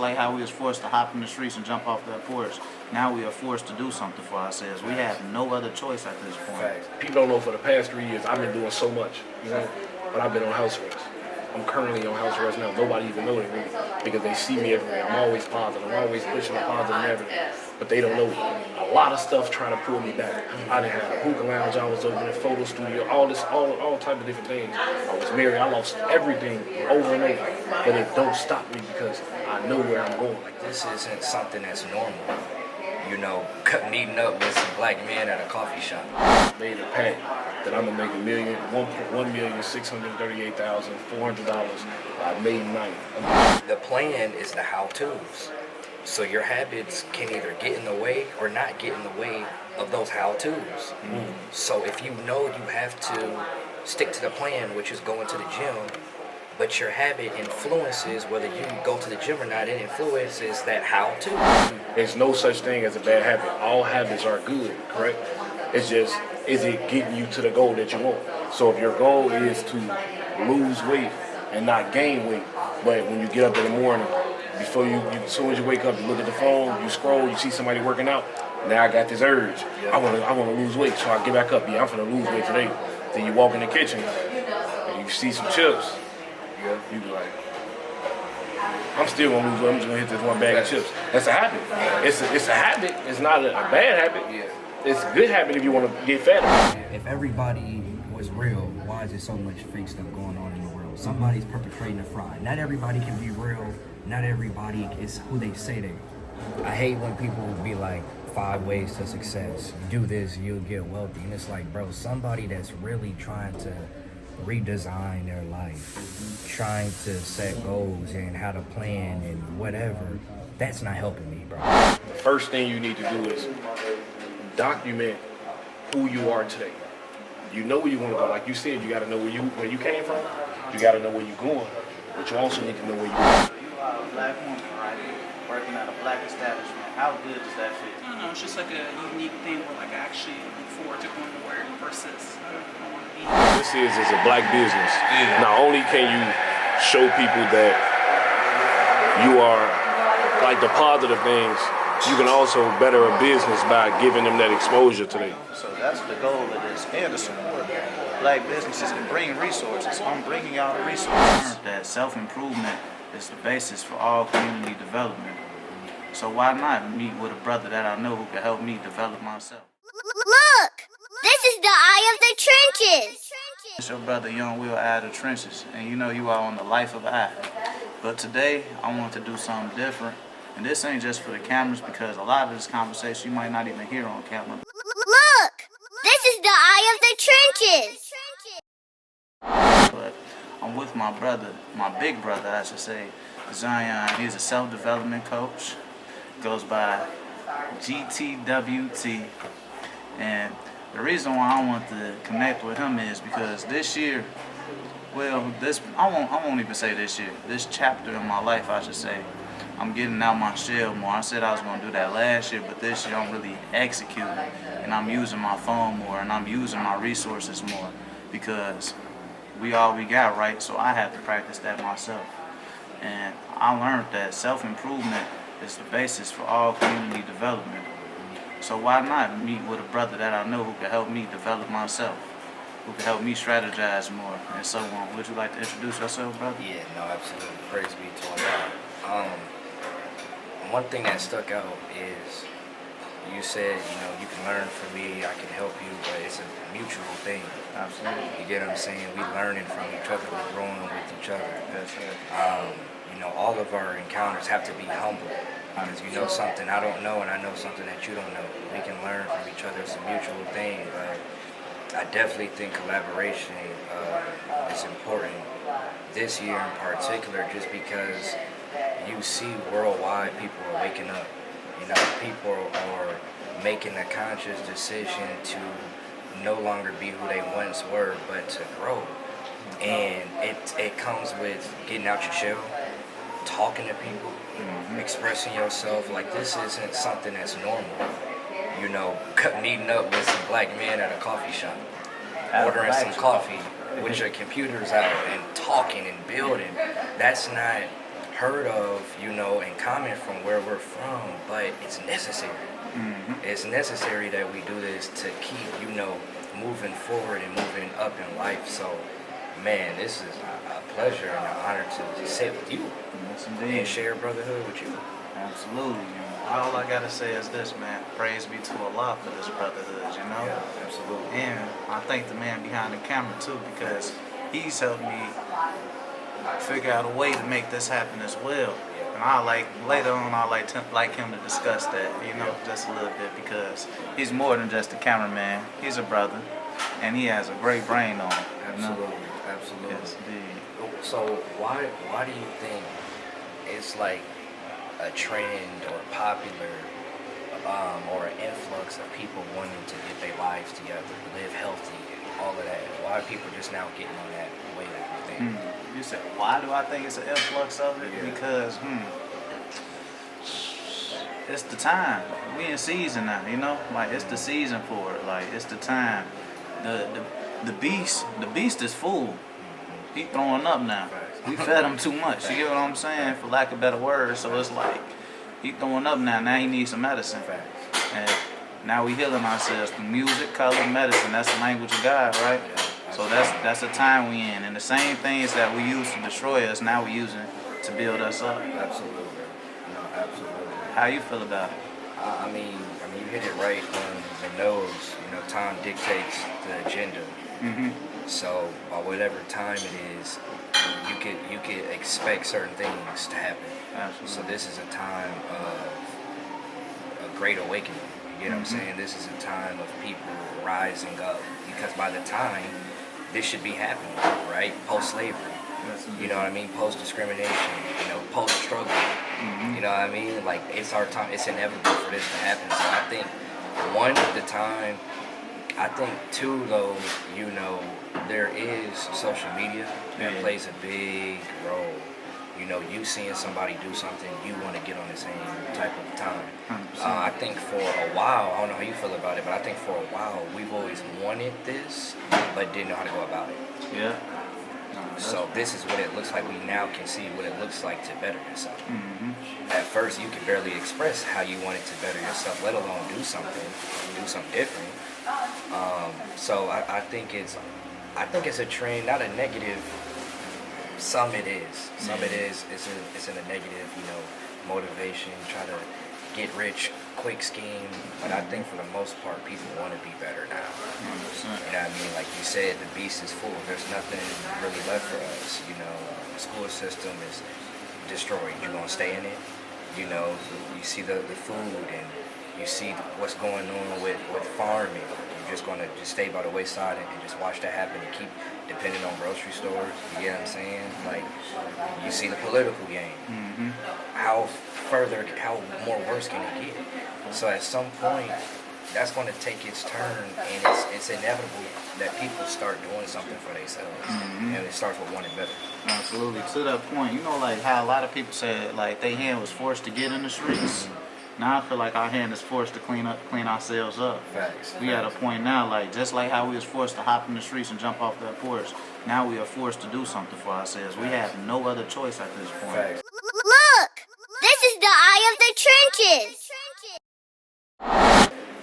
Like how we was forced to hop in the streets and jump off that porch. Now we are forced to do something for ourselves. We have no other choice at this point. Facts. People don't know for the past 3 years I've been doing so much, you know, but I've been on house arrest. I'm currently on house arrest now. Nobody even knows it really because they see me everywhere. I'm always positive. I'm always pushing the positive narrative, but they don't know a lot of stuff trying to pull me back. I didn't have a hookah lounge. I was opening a photo studio. All type of different things. I was married. I lost everything over and over, but it don't stop me because I know where I'm going. Like, this isn't something that's normal. You know, meeting up with some black men at a coffee shop. Made a pact that I'm gonna make $1,638,400 by May 9th. The plan is the how-tos. So your habits can either get in the way or not get in the way of those how-tos. So if you know you have to stick to the plan, which is going to the gym, but your habit influences whether you go to the gym or not, it influences that how-to. There's no such thing as a bad habit. All habits are good, correct? It's just, is it getting you to the goal that you want? So if your goal is to lose weight and not gain weight, but when you get up in the morning, before as soon as you wake up, you look at the phone, you scroll, you see somebody working out, now I got this urge. I wanna lose weight, so I get back up. Yeah, I'm gonna lose weight today. Then you walk in the kitchen and you see some chips. You be like, I'm still gonna lose weight. I'm just gonna hit this one bag of chips. That's a habit. It's a habit. It's not a bad habit. It's a good habit if you want to get fatter. If everybody was real, why is there so much fake stuff going on in the world? Somebody's perpetrating a fraud. Not everybody can be real. Not everybody is who they say they are. I hate when people be like, 5 ways to success. Do this, you'll get wealthy. And it's like, bro, somebody that's really trying to redesign their life, trying to set goals and how to plan and whatever, that's not helping me, bro. The first thing you need to do is document who you are today. You know where you want to go. Like you said, you got to know where you came from. You got to know where you're going, but you also need to know where you're going. You are a black woman, right? Working at a black establishment. How good does that feel? I don't know, it's just like a unique thing where like I actually look forward to going to work versus I want to be. This is a black business. Not only can you show people that you are like the positive things, you can also better a business by giving them that exposure today. So that's the goal of this, and to support black businesses and bring resources. I'm bringing y'all the resources. That self-improvement is the basis for all community development. So why not meet with a brother that I know who can help me develop myself? Look! This is the eye of the trenches! It's your brother Young Will Eye of the Trenches, and you know you are on the life of Eye. But today, I want to do something different. And this ain't just for the cameras, because a lot of this conversation you might not even hear on camera. Look! This is the eye of the trenches! But I'm with my brother, my big brother I should say, Zion. He's a self-development coach. Goes by GTWT. And the reason why I want to connect with him is because this year, well, I won't even say this year, this chapter in my life I should say, I'm getting out my shell more. I said I was going to do that last year, but this year I'm really executing. And I'm using my phone more, and I'm using my resources more, because we all we got, right? So I have to practice that myself. And I learned that self-improvement is the basis for all community development. So why not meet with a brother that I know who can help me develop myself, who can help me strategize more, and so on. Would you like to introduce yourself, brother? Yeah, no, absolutely. Praise be to Allah. One thing that stuck out is you said, you know, you can learn from me, I can help you, but it's a mutual thing. Absolutely. You get what I'm saying? We learning from each other, we're growing with each other. That's right. You know, all of our encounters have to be humble. Because you know something I don't know, and I know something that you don't know. We can learn from each other. It's a mutual thing, but I definitely think collaboration is important this year in particular, just because you see worldwide people are waking up. You know, people are making a conscious decision to no longer be who they once were, but to grow. And it comes with getting out your shell, talking to people, expressing yourself. Like, this isn't something that's normal. You know, meeting up with some black men at a coffee shop, ordering some coffee with your computers out and talking and building. That's not heard of, and common from where we're from, but it's necessary. It's necessary that we do this to keep, moving forward and moving up in life. So, man, this is a pleasure and an honor to sit with you Yes, and indeed. share brotherhood with you. Absolutely. All I gotta say is this, man. Praise be to Allah for this brotherhood, Yeah, absolutely. And I thank the man behind the camera too, because he's helped me figure out a way to make this happen as well. And later on I like him to discuss that, just a little bit, because he's more than just a cameraman. He's a brother, and he has a great brain on him. Absolutely, absolutely. Yes, indeed. So why do you think it's like a trend or popular or an influx of people wanting to get their lives together, live healthy, and all of that? Why are people just now getting on that way that you think? You said, why do I think it's an influx of it? Yeah. Because, it's the time. We in season now, Like, it's the season for it. Like, it's the time. The beast is full. He throwing up now. We fed him too much. You get what I'm saying? For lack of better words. So it's like, he throwing up now. Now he needs some medicine. And now we healing ourselves through music, color, medicine. That's the language of God, right? So that's the time we in. And the same things that we use to destroy us, now we using to build us up. Absolutely. No, absolutely. How you feel about it? I mean, you hit it right on the nose. Time dictates the agenda. So by whatever time it is, you could expect certain things to happen. Absolutely. So this is a time of a great awakening. You know what I'm saying? This is a time of people rising up, because by the time this should be happening, right? Post-slavery. You know what I mean? Post-discrimination, post-struggle. You know what I mean? Like, it's our time. It's inevitable for this to happen. So I think, one, the time. I think, two, though, there is social media that plays a big role. You seeing somebody do something, you want to get on the same type of time. I think for a while, I don't know how you feel about it, but I think for a while, we've always wanted this, but didn't know how to go about it. Yeah. So this is what it looks like. We now can see what it looks like to better yourself. At first, you could barely express how you wanted to better yourself, let alone do something different. So I think it's a trend, not a negative. Some it is. Some it is. It's in a negative, motivation, try to get rich quick scheme. But I think for the most part, people want to be better now. 100%. You know what I mean? Like you said, the beast is full. There's nothing really left for us. The school system is destroyed. You're gonna stay in it. You see the food, and you see what's going on with farming. You're just gonna stay by the wayside and just watch that happen and keep depending on grocery stores. You get what I'm saying? Like, you see the political game. How more worse can it get? So at some point, that's going to take its turn, and it's inevitable that people start doing something for themselves, and it starts with wanting better. Absolutely. To that point, like how a lot of people said, like, their hand was forced to get in the streets. Now I feel like our hand is forced to clean ourselves up. Facts. We at a point now, like, just like how we was forced to hop in the streets and jump off that porch, now we are forced to do something for ourselves. We have no other choice at this point. Facts. Look! This is the eye of the trenches!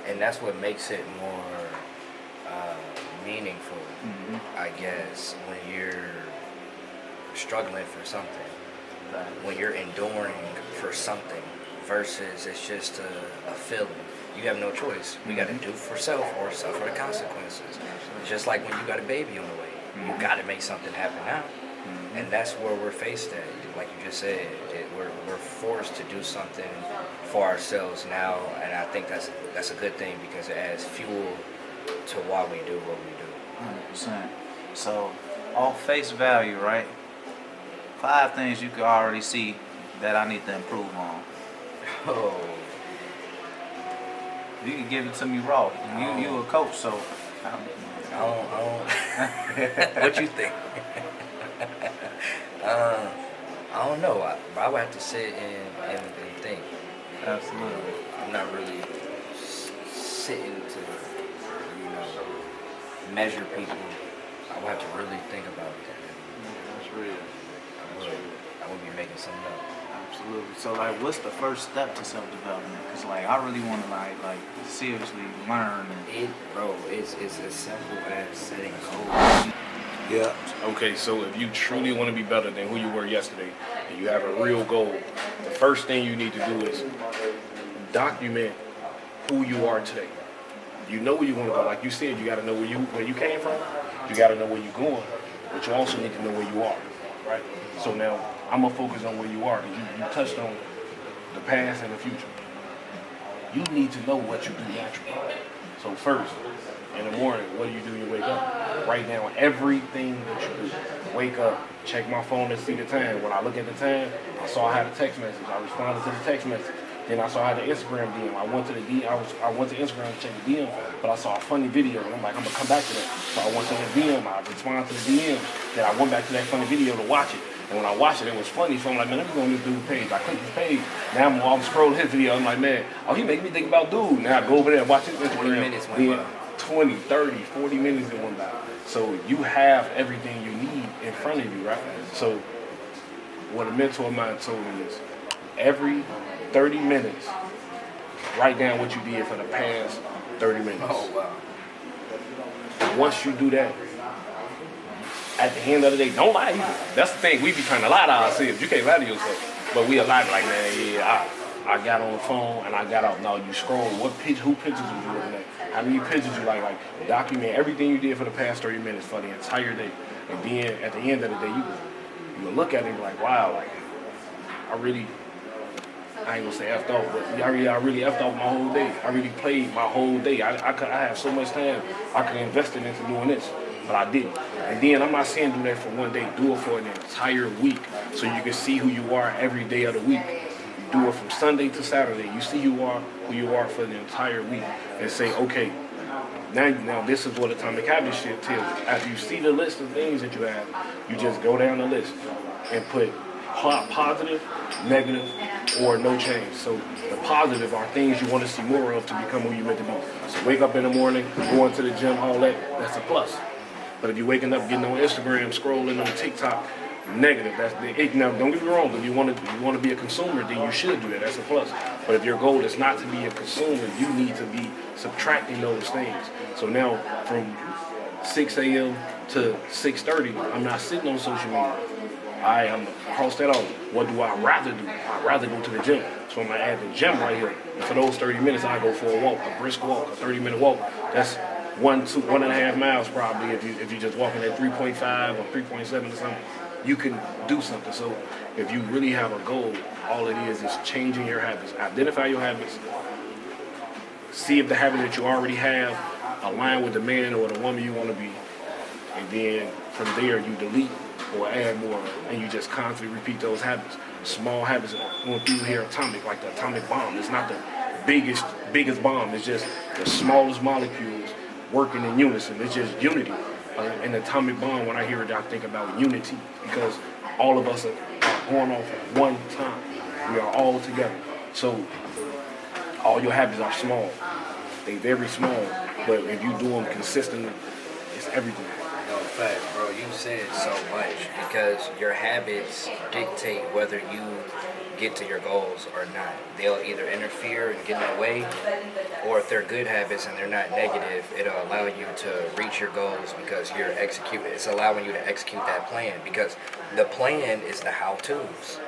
And that's what makes it more meaningful, I guess, when you're struggling for something, when you're enduring for something, versus it's just a feeling. You have no choice. We got to do for self or suffer the consequences. Just like when you got a baby on the way, you got to make something happen now. And that's where we're faced at. Like you just said, we're forced to do something for ourselves now, and I think that's a good thing, because it adds fuel to why we do what we do. 100%. So, off face value, right? 5 things you can already see that I need to improve on. Oh, You can give it to me raw. You a coach, so. I don't. What you think? I don't know. I would have to sit and think. Absolutely. I'm not really sitting to, measure people. I would have to really think about that. That's real. I we'll be making something up. Absolutely. So like, what's the first step to self-development? Because like, I really want to like seriously learn. It's as simple as setting goals. Yeah. Okay, so if you truly want to be better than who you were yesterday, and you have a real goal, the first thing you need to do is document who you are today. You know where you want to go. Like you said, you got to know where you came from. You got to know where you're going, but you also need to know where you are, right? So now I'm gonna focus on where you are. You touched on the past and the future. You need to know what you do naturally. So first, in the morning, what do you do when you wake up? Write down everything that you do. Wake up, check my phone to see the time. When I look at the time, I saw I had a text message. I responded to the text message. Then I saw I had the Instagram DM. I went to the DM. I went to Instagram to check the DM, but I saw a funny video, and I'm like, I'm gonna come back to that. So I went to the DM. I responded to the DM. Then I went back to that funny video to watch it. And when I watched it, it was funny. So I'm like, man, let me go on this dude's page. I clicked his page. Now I'm scrolling his video. I'm like, man, he making me think about dude. Now I go over there and watch his Instagram. 20 minutes went by. 20, 30, 40 minutes it went by. So you have everything you need in front of you, right? So what a mentor of mine told me is every 30 minutes, write down what you did for the past 30 minutes. Oh, wow. Once you do that, at the end of the day, don't lie either. That's the thing, we be trying to lie to ourselves. You can't lie to yourself. But we a lie like, man, yeah, I got on the phone and I got out. No, you scroll, who pictures was you looking at? How many pictures you like document everything you did for the past 30 minutes for the entire day. And then at the end of the day, you will look at it and be like, wow, like, I ain't gonna say effed off, but I really effed off my whole day. I really played my whole day. I have so much time I could invest it into doing this, but I didn't. And then I'm not saying do that for one day, do it for an entire week so you can see who you are every day of the week. You do it from Sunday to Saturday. You see who you are for the entire week and say, okay, now this is what Atomic Habits shit tells you. After you see the list of things that you have, you just go down the list and put positive, negative, or no change. So the positive are things you want to see more of to become who you're meant to be. So wake up in the morning, going to the gym, all that's a plus. But if you're waking up, getting on Instagram, scrolling on TikTok, negative. Now don't get me wrong. If you want to be a consumer, then you should do that. That's a plus. But if your goal is not to be a consumer, you need to be subtracting those things. So now from 6 a.m. to 6:30, I'm not sitting on social media. I'm cross that off. What do I rather do? I'd rather go to the gym. So I'm gonna add the gym right here. And for those 30 minutes, I go for a walk, a brisk walk, a 30-minute walk. That's 1.5 miles probably if you just walking at 3.5 or 3.7 or something. You can do something. So if you really have a goal, all it is changing your habits. Identify your habits. See if the habit that you already have align with the man or the woman you want to be. And then from there, you delete or add more, and you just constantly repeat those habits. Small habits. When people hear atomic, like the atomic bomb, it's not the biggest bomb. It's just the smallest molecules working in unison. It's just unity. An atomic bomb, when I hear it, I think about unity, because all of us are going off at one time. We are all together. So all your habits are small. They very small, but if you do them consistently, it's everything. No, fact, bro. You said so much, because your habits dictate whether you get to your goals or not. They'll either interfere and get in the way, or if they're good habits and they're not negative, it'll allow you to reach your goals because you're executing. It's allowing you to execute that plan, because the plan is the how-tos.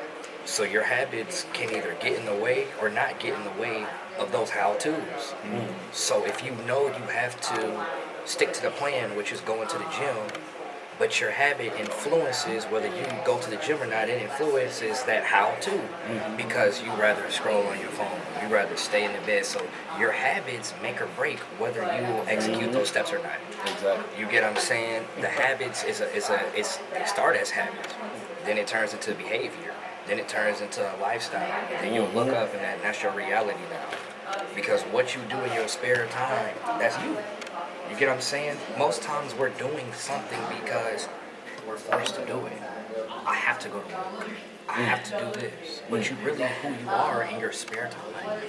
So your habits can either get in the way or not get in the way of those how-tos. Mm-hmm. So if you know you have to stick to the plan, which is going to the gym, but your habit influences whether you go to the gym or not. It influences that how-to, because you rather scroll on your phone, you rather stay in the bed. So your habits make or break whether you will execute those steps or not. Exactly. You get what I'm saying? The habits they start as habits, then it turns into behavior, then it turns into a lifestyle. Then you'll look up and that's your reality now, because what you do in your spare time, that's you. You get what I'm saying? Most times we're doing something because we're forced to do it. I have to go to work. I have to do this. But you really who you are in your spare time.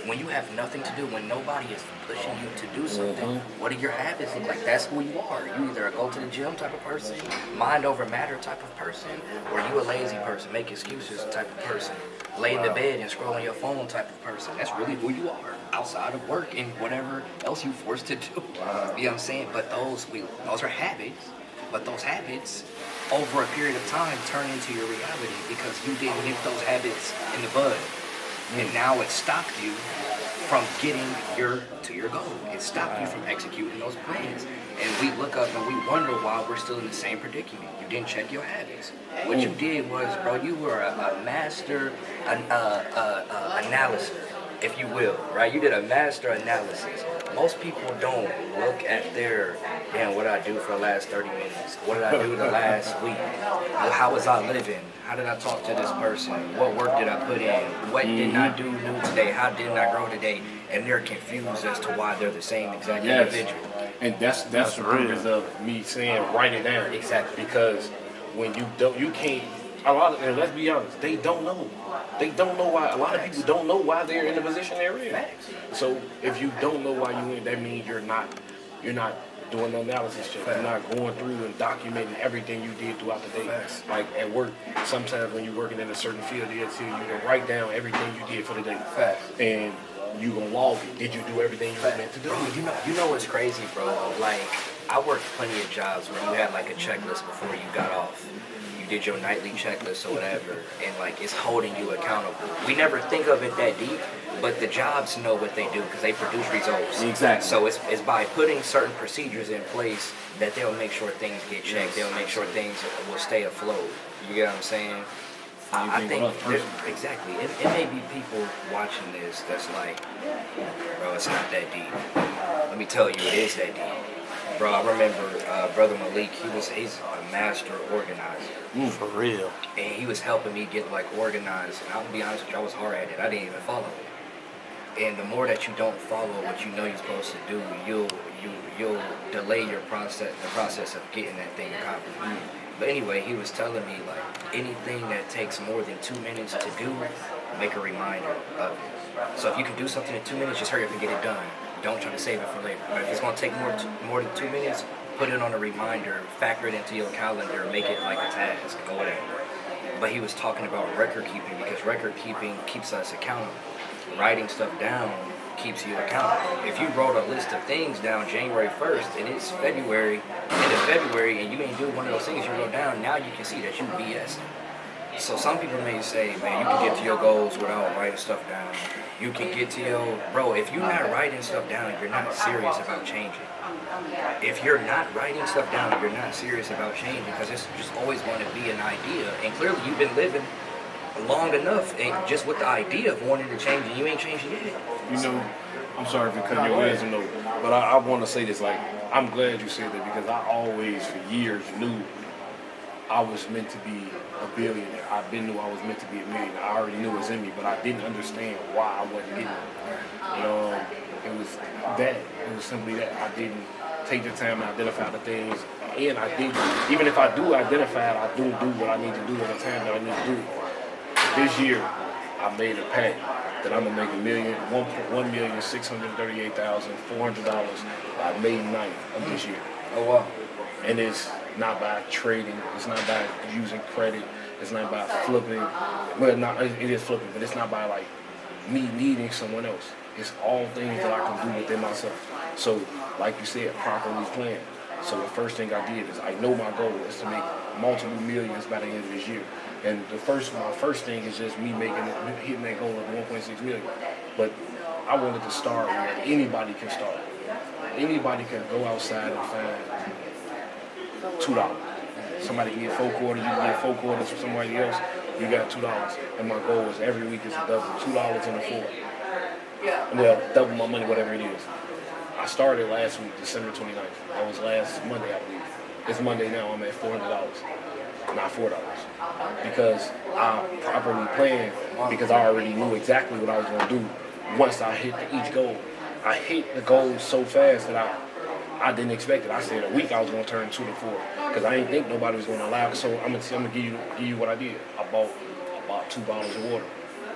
When you have nothing to do, when nobody is pushing you to do something, what do your habits look like? That's who you are. You either a go to the gym type of person, mind over matter type of person, or you a lazy person, make excuses type of person, lay in the bed and scroll on your phone type of person. That's really who you are outside of work and whatever else you forced to do. You know what I'm saying? But those are habits. But those habits, over a period of time, turn into your reality because you didn't nip those habits in the bud. And now it stopped you from getting to your goal. It stopped you from executing those plans. And we look up and we wonder why we're still in the same predicament. You didn't check your habits. What you did was, bro, you were a master analysis, if you will, right? You did a master analysis. Most people don't look at their, man, what did I do for the last 30 minutes? What did I do the last week? How was I living? How did I talk to this person? What work did I put in? What didn't I do new today? How didn't I grow today? And they're confused as to why they're the same exact individual. And that's the purpose of me saying write it down. Exactly. Because when you don't, you can't. A lot of, and let's be honest, they don't know. They don't know why. A lot of people don't know why they're in the position they're in. So if you don't know why you in, that means you're not doing the analysis check. You're not going through and documenting everything you did throughout the day. Like at work, sometimes when you're working in a certain field, they'll tell you to write down everything you did for the day. And you gonna log it. Did you do everything you were meant to do? Bro, you know what's crazy, bro? Like, I worked plenty of jobs where you had like a checklist before you got off. You did your nightly checklist or whatever, and like it's holding you accountable. We never think of it that deep, but the jobs know what they do because they produce results. Exactly. So it's by putting certain procedures in place that they'll make sure things get checked. They'll make sure things will stay afloat. You get what I'm saying? I think exactly. It may be people watching this that's like, bro, it's not that deep. Let me tell you, it is that deep. Bro, I remember Brother Malik, he's a master organizer. For real. And he was helping me get like organized. And I'll be honest with you, I was hard at it. I didn't even follow it. And the more that you don't follow what you know you're supposed to do, you'll delay the process of getting that thing accomplished. But anyway, he was telling me like anything that takes more than 2 minutes to do, make a reminder of it. So if you can do something in 2 minutes, just hurry up and get it done. Don't try to save it for later. But if it's going to take more than 2 minutes, put it on a reminder, factor it into your calendar, make it like a task or whatever. But he was talking about record keeping because record keeping keeps us accountable. Writing stuff down keeps you accountable. If you wrote a list of things down January 1st and it's February, end of February, and you ain't do one of those things you wrote down, now you can see that you BS. So some people may say, man, you can get to your goals without writing stuff down. You can get to your, bro, if you're not writing stuff down, you're not serious about changing. If you're not writing stuff down, you're not serious about changing because it's just always going to be an idea. And clearly you've been living long enough and just with the idea of wanting to change and you ain't changed yet. You know, I'm sorry for cutting your ears, but I want to say this. Like, I'm glad you said that because I always, for years, knew I was meant to be a billionaire. I knew I was meant to be a millionaire. I already knew it was in me, but I didn't understand why I wasn't getting it. It was that. It was simply that I didn't take the time to identify the things, and I didn't. Even if I do identify it, I don't do what I need to do at the time that I need to do it. This year, I made a pact that I'm gonna make $1,638,400 by May 9th of this year. Oh wow. And it's not by trading, it's not by using credit, it's not by flipping. Well, it is flipping, but it's not by like me needing someone else. It's all things that I can do within myself. So, like you said, properly planned. So the first thing I did is I know my goal is to make multiple millions by the end of this year. And my first thing is just me hitting that goal of 1.6 million. But I wanted to start where anybody can start. Anybody can go outside and find $2. Somebody can get 4 quarters, you can get 4 quarters from somebody else, you got $2. And my goal is every week is to double $2 and a 4. Well, double my money, whatever it is. I started last week, December 29th. That was last Monday, I believe. It's Monday now, I'm at $400. Not $4. Because I properly planned, because I already knew exactly what I was going to do once I hit each goal. I hit the goal so fast that I didn't expect it. I said a week I was going to turn 2 to 4 because I didn't think nobody was going to allow it. So I'm gonna give you what I did. I bought bought 2 bottles of water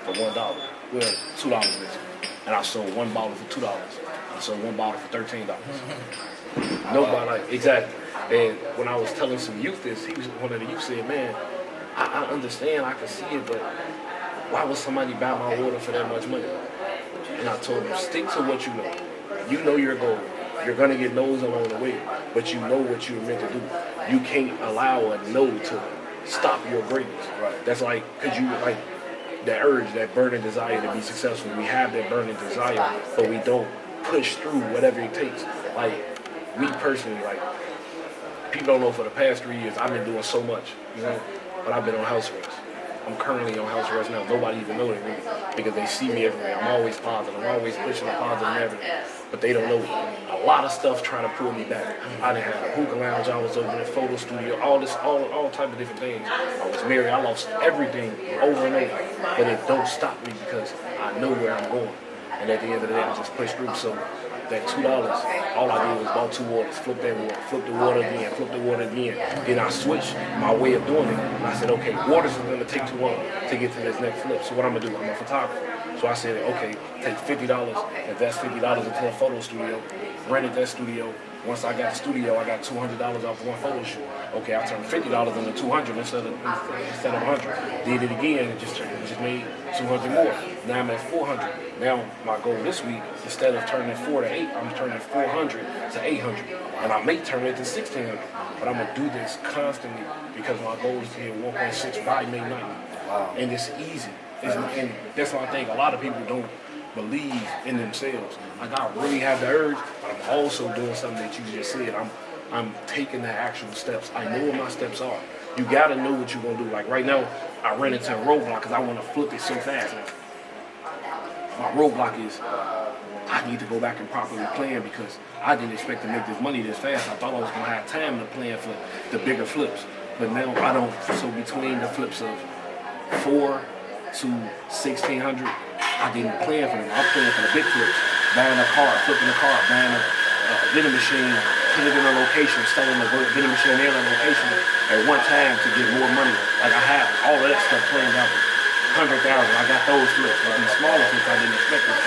for $1. Well, $2 basically. And I sold 1 bottle for $2. I sold 1 bottle for $13. Nobody like exactly. And when I was telling some youth this, one of the youth said, "Man, I understand, I can see it, but why would somebody buy my water for that much money?" And I told him, stick to what you know. You know your goal. You're gonna get no's along the way, but you know what you're meant to do. You can't allow a no to stop your greatness. Right. That's like, cause you like that urge, that burning desire to be successful. We have that burning desire, but we don't push through whatever it takes. Like me personally, like people don't know for the past 3 years I've been doing so much, you know, but I've been on house arrest. I'm currently on house arrest now. Nobody even knows it really because they see me everywhere. I'm always positive. I'm always pushing the positive narrative, but they don't know a lot of stuff trying to pull me back. I didn't have a hookah lounge. I was opening a photo studio. All type of different things. I was married. I lost everything over and over, but it don't stop me because I know where I'm going. And at the end of the day, I just push through. So that $2, all I did was bought 2 waters, flip that water, flip the water again, flip the water again. Then I switched my way of doing it. And I said, okay, waters is gonna take too long to get to this next flip. So what I'm gonna do, I'm a photographer. So I said, okay, take $50, invest $50 into a photo studio, rented that studio. Once I got the studio, I got $200 off one photo shoot. Okay, I turned $50 into $200 instead of 100. Did it again, and just made $200 more. Now I'm at $400. Now my goal this week, instead of turning 4 to 8, I'm turning 400 to 800, and I may turn it to 1600. But I'm gonna do this constantly because my goal is to hit 1.6 by May 9th. Wow. And it's easy. And that's my thing. A lot of people don't believe in themselves. Like I really have the urge, but I'm also doing something that you just said. I'm taking the actual steps. I know what my steps are. You gotta know what you're gonna do. Like right now, I ran into a roadblock because I want to flip it so fast now. My roadblock is I need to go back and properly plan because I didn't expect to make this money this fast. I thought I was gonna have time to plan for the bigger flips, but now I don't. So between the flips of 4 to 1600, I didn't plan for them. I planned for the big flips, buying a car, flipping a car, buying a vending machine, putting it in a location, selling the vending machine in a location at one time to get more money. Like I have all of that stuff planned out. 100,000, I got those flips. But these smaller flips, I didn't expect it.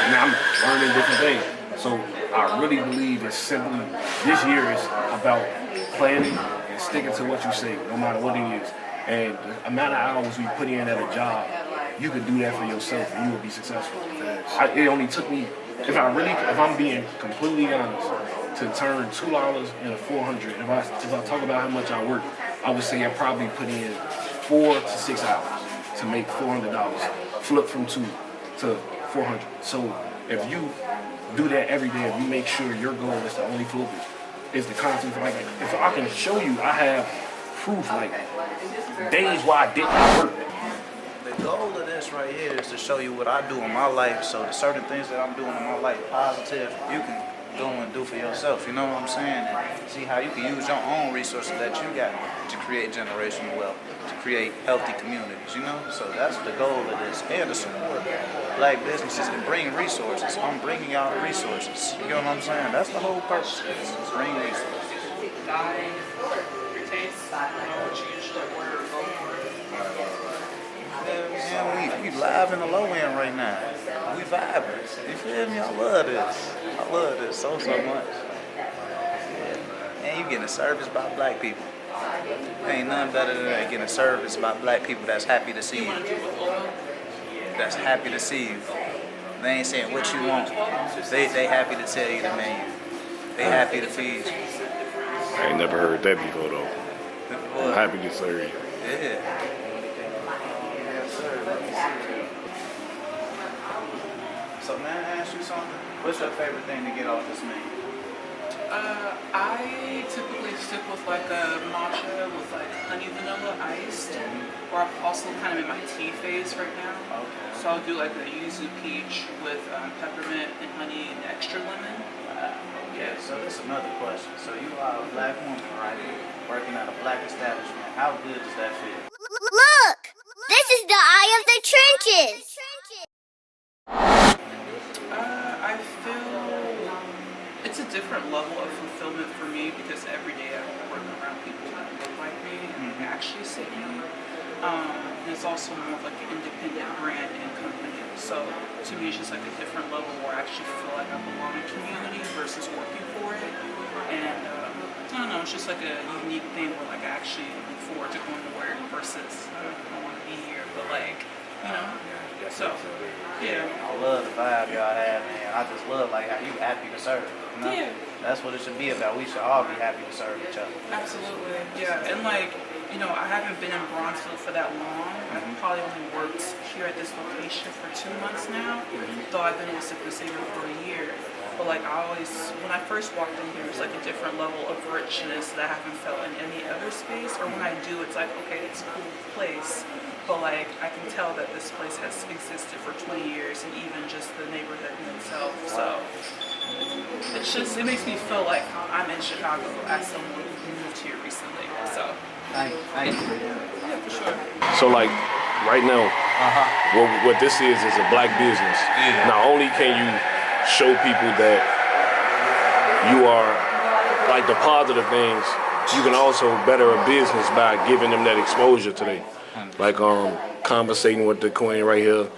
And now I'm learning different things. So I really believe it's simply, this year is about planning and sticking to what you say, no matter what it is. And the amount of hours we put in at a job, you could do that for yourself and you will be successful. It only took me, if I'm being completely honest, to turn $2 into 400. If I talk about how much I work, I would say I probably put in 4 to 6 hours to make $400. Flip from 2 to 400. So if you do that every day, if you make sure your goal is to only flip it, is the constant. Like if I can show you, I have proof, like days why I didn't work. The goal of this right here is to show you what I do in my life, so the certain things that I'm doing in my life, positive, you can go and do for yourself, you know what I'm saying? And see how you can use your own resources that you got to create generational wealth, to create healthy communities, you know? So that's the goal of this, and to support black businesses and bring resources. I'm bringing y'all resources, you know what I'm saying? That's the whole purpose, bring resources. Man, we live in the low end right now. We vibing. You feel me? I love this. I love this so much. Yeah. And you getting a service by black people. Ain't nothing better than that, getting a service by black people that's happy to see you. That's happy to see you. They ain't saying what you want. They happy to tell you the menu. They happy to feed you. I ain't never heard that before though. I'm happy to serve you. Yeah. So man, I ask you something. What's your favorite thing to get off this menu? I typically stick with like a matcha with like honey vanilla iced, or I'm also kind of in my tea phase right now. Okay. So I'll do like a yuzu peach with peppermint and honey and extra lemon. Yeah, so that's another question. So you are a black woman, right? Working at a black establishment. How good does that feel? Look! This is the eye of the trenches! I feel it's a different level of fulfillment for me because every day I work around people that look like me and actually see me. And it's also more of like an independent brand and company. So to me, it's just like a different level where I actually feel like I belong in community versus working for it. And I don't know, it's just like a unique thing where like I actually look forward to going to work versus I don't want to be here, but like, you know. So yeah. I love the vibe y'all have, man. I just love like how you happy to serve. You know? Yeah. That's what it should be about. We should all be happy to serve each other. Absolutely, yeah. And like, you know, I haven't been in Bronzeville for that long. I've probably only worked here at this location for 2 months now, though I've been with Sip Savor for a year. But like I always, when I first walked in here, it's like a different level of richness that I haven't felt in any other space. Or when I do, it's like, okay, it's a cool place. But like, I can tell that this place has existed for 20 years and even just the neighborhood in itself. So it's just, it makes me feel like I'm in Chicago as someone who moved here recently. So. Thank you. Yeah, for sure. So like right now, what this is a black business. Yeah. Not only can you show people that you are like the positive things, you can also better a business by giving them that exposure today. Like conversating with the queen right here,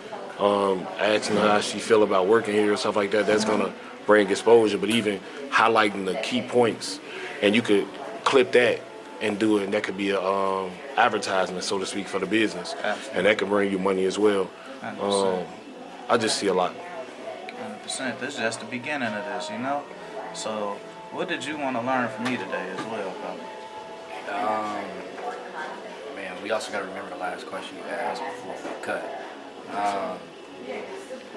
asking her how she feel about working here and stuff like that. That's gonna bring exposure, but even highlighting the key points, and you could clip that and do it, and that could be a advertisement, so to speak, for the business. Absolutely. And that can bring you money as well. 100%. I just see a lot. 100%. This is just the beginning of this, you know? So, what did you want to learn from me today as well, brother? Man, we also got to remember the last question you asked before we cut.